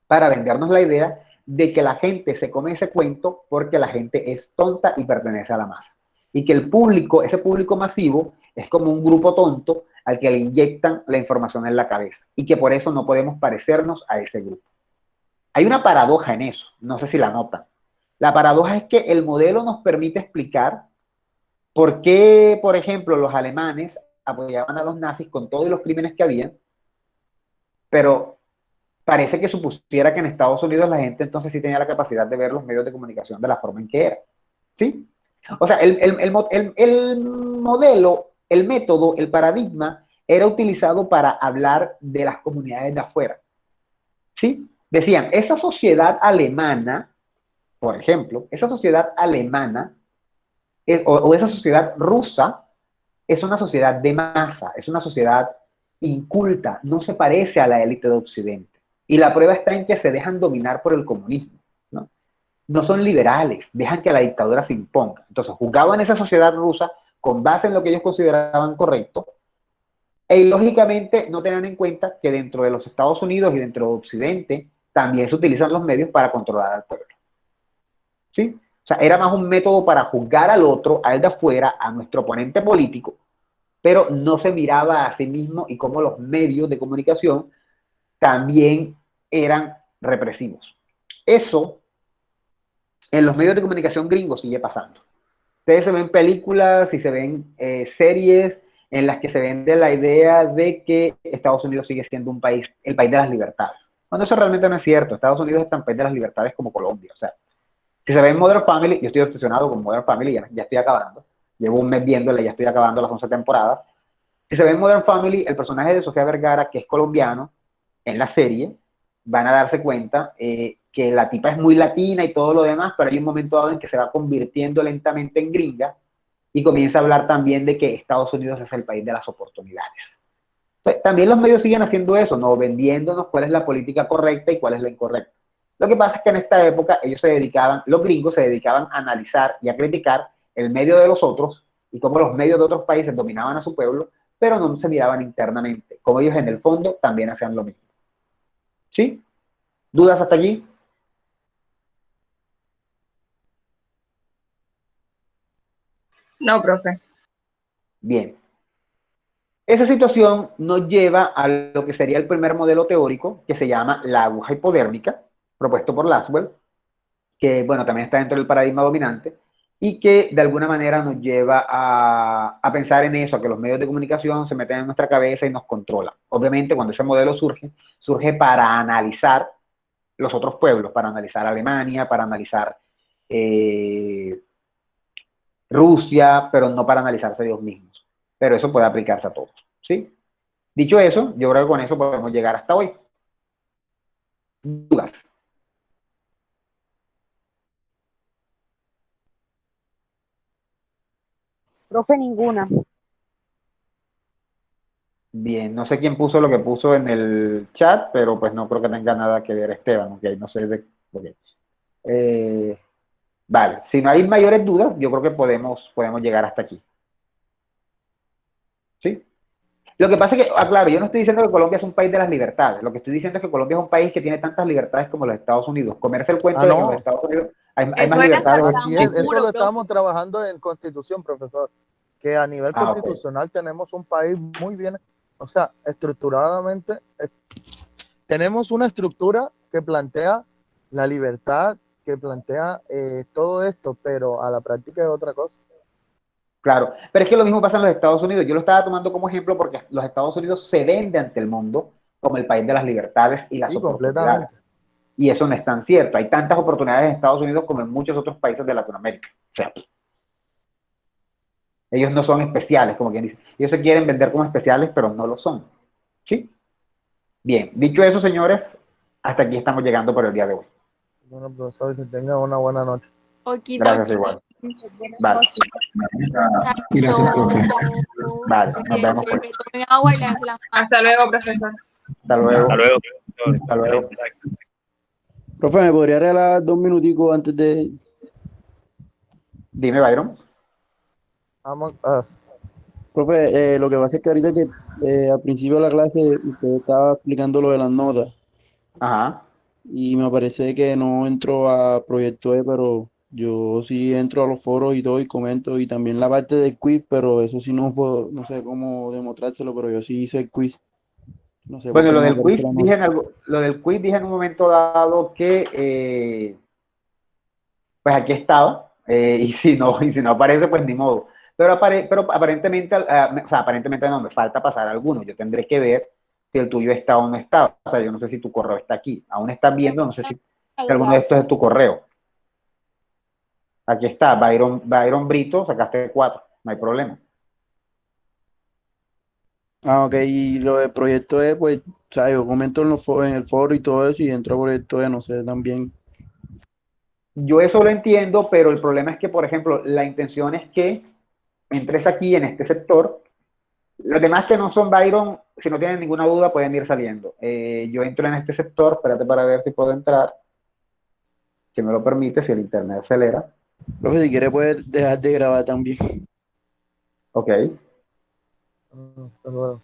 Speaker 2: para vendernos la idea de que la gente se come ese cuento porque la gente es tonta y pertenece a la masa. Y que el público, ese público masivo, es como un grupo tonto al que le inyectan la información en la cabeza y que por eso no podemos parecernos a ese grupo. Hay una paradoja en eso, no sé si la notan. La paradoja es que el modelo nos permite explicar por qué, por ejemplo, los alemanes apoyaban a los nazis con todos los crímenes que habían, pero parece que supusiera que en Estados Unidos la gente entonces sí tenía la capacidad de ver los medios de comunicación de la forma en que era. ¿Sí? O sea, el modelo, el método, el paradigma era utilizado para hablar de las comunidades de afuera. ¿Sí? Decían, esa sociedad alemana, por ejemplo, esa sociedad alemana o esa sociedad rusa es una sociedad de masa, es una sociedad inculta, no se parece a la élite de Occidente. Y la prueba está en que se dejan dominar por el comunismo, ¿no? No son liberales, dejan que la dictadura se imponga. Entonces juzgaban esa sociedad rusa con base en lo que ellos consideraban correcto, e lógicamente no tenían en cuenta que dentro de los Estados Unidos y dentro de Occidente también se utilizan los medios para controlar al pueblo. ¿Sí? O sea, era más un método para juzgar al otro, al de afuera, a nuestro oponente político, pero no se miraba a sí mismo y cómo los medios de comunicación también eran represivos. Eso en los medios de comunicación gringos sigue pasando. Ustedes se ven películas y se ven series en las que se vende la idea de que Estados Unidos sigue siendo un país, el país de las libertades. Cuando eso realmente no es cierto. Estados Unidos es tan país de las libertades como Colombia. O sea, si se ve en Modern Family, yo estoy obsesionado con Modern Family, ya estoy acabando. Llevo un mes viéndola, ya estoy acabando las 11 temporadas. Si se ve en Modern Family, el personaje de Sofía Vergara, que es colombiano, en la serie, van a darse cuenta que la tipa es muy latina y todo lo demás, pero hay un momento dado en que se va convirtiendo lentamente en gringa y comienza a hablar también de que Estados Unidos es el país de las oportunidades. Entonces, también los medios siguen haciendo eso, ¿no? Vendiéndonos cuál es la política correcta y cuál es la incorrecta. Lo que pasa es que en esta época ellos se dedicaban, los gringos se dedicaban a analizar y a criticar el medio de los otros y cómo los medios de otros países dominaban a su pueblo, pero no se miraban internamente, como ellos en el fondo también hacían lo mismo. ¿Sí? ¿Dudas hasta aquí?
Speaker 1: No, profe.
Speaker 2: Bien. Esa situación nos lleva a lo que sería el primer modelo teórico, que se llama la aguja hipodérmica, propuesto por Laswell, que, bueno, también está dentro del paradigma dominante, y que de alguna manera nos lleva a pensar en eso, a que los medios de comunicación se meten en nuestra cabeza y nos controlan. Obviamente, cuando ese modelo surge para analizar los otros pueblos, para analizar Alemania, para analizar Rusia, pero no para analizarse ellos mismos. Pero eso puede aplicarse a todos, ¿sí? Dicho eso, yo creo que con eso podemos llegar hasta hoy. ¿Dudas?
Speaker 8: Profe, ninguna.
Speaker 2: Bien, no sé quién puso lo que puso en el chat, pero pues no creo que tenga nada que ver Esteban, ok, no sé de... Okay. Vale, si no hay mayores dudas, yo creo que podemos llegar hasta aquí. ¿Sí? Lo que pasa es que, claro, yo no estoy diciendo que Colombia es un país de las libertades, lo que estoy diciendo es que Colombia es un país que tiene tantas libertades como los Estados Unidos. Comerse el cuento de que en los Estados Unidos hay más libertades.
Speaker 5: Así es, eso lo estamos trabajando en Constitución, profesor, que a nivel constitucional tenemos un país muy bien, o sea, estructuradamente, tenemos una estructura que plantea la libertad, que plantea todo esto, pero a la práctica es otra cosa.
Speaker 2: Claro, pero es que lo mismo pasa en los Estados Unidos. Yo lo estaba tomando como ejemplo porque los Estados Unidos se vende ante el mundo como el país de las libertades y las oportunidades. Y eso no es tan cierto. Hay tantas oportunidades en Estados Unidos como en muchos otros países de Latinoamérica. O sea, ellos no son especiales, como quien dice. Ellos se quieren vender como especiales, pero no lo son. ¿Sí? Bien, dicho eso, señores, hasta aquí estamos llegando por el día de hoy.
Speaker 5: Bueno, profesor, que tenga una buena noche.
Speaker 2: Gracias, igual. Vale.
Speaker 6: Gracias, profe.
Speaker 2: Vale, nos vemos. Pues.
Speaker 1: Hasta luego, profesor.
Speaker 2: Hasta luego.
Speaker 9: Hasta luego.
Speaker 2: Hasta luego.
Speaker 10: Profe, ¿me podría regalar 2 minuticos antes de...?
Speaker 2: Dime, Byron.
Speaker 5: Among Us.
Speaker 10: Profe, lo que pasa es que ahorita que al principio de la clase usted estaba explicando lo de las notas.
Speaker 2: Ajá.
Speaker 10: Y me parece que no entró a Proyecto E, pero Yo sí entro a los foros y todo y comento, y también la parte del quiz, pero eso sí no puedo, no sé cómo demostrárselo, pero yo sí hice el quiz. No sé por
Speaker 2: Bueno,
Speaker 10: qué
Speaker 2: lo
Speaker 10: no me
Speaker 2: del
Speaker 10: aparece
Speaker 2: quiz,
Speaker 10: la nota.
Speaker 2: lo del quiz dije en un momento dado que, pues aquí estaba, y si no aparece, pues ni modo. Pero aparentemente, o sea, aparentemente no, me falta pasar alguno. Yo tendré que ver si el tuyo está o no está. O sea, yo no sé si tu correo está aquí. Aún estás viendo, no sé si alguno de estos es tu correo. Aquí está, Byron Brito, sacaste 4, no hay problema.
Speaker 10: Ah, ok, y lo del proyecto E, pues, o sea, yo comento en, en el foro y todo eso, y entro a proyecto E, no sé, también.
Speaker 2: Yo eso lo entiendo, pero el problema es que, por ejemplo, la intención es que entres aquí en este sector. Los demás que no son Byron, si no tienen ninguna duda, pueden ir saliendo. Yo entro en este sector, espérate para ver si puedo entrar, si me lo permite, si el internet acelera.
Speaker 10: Profe, si quiere puedes dejar de grabar también.
Speaker 2: Ok.
Speaker 5: Hasta luego.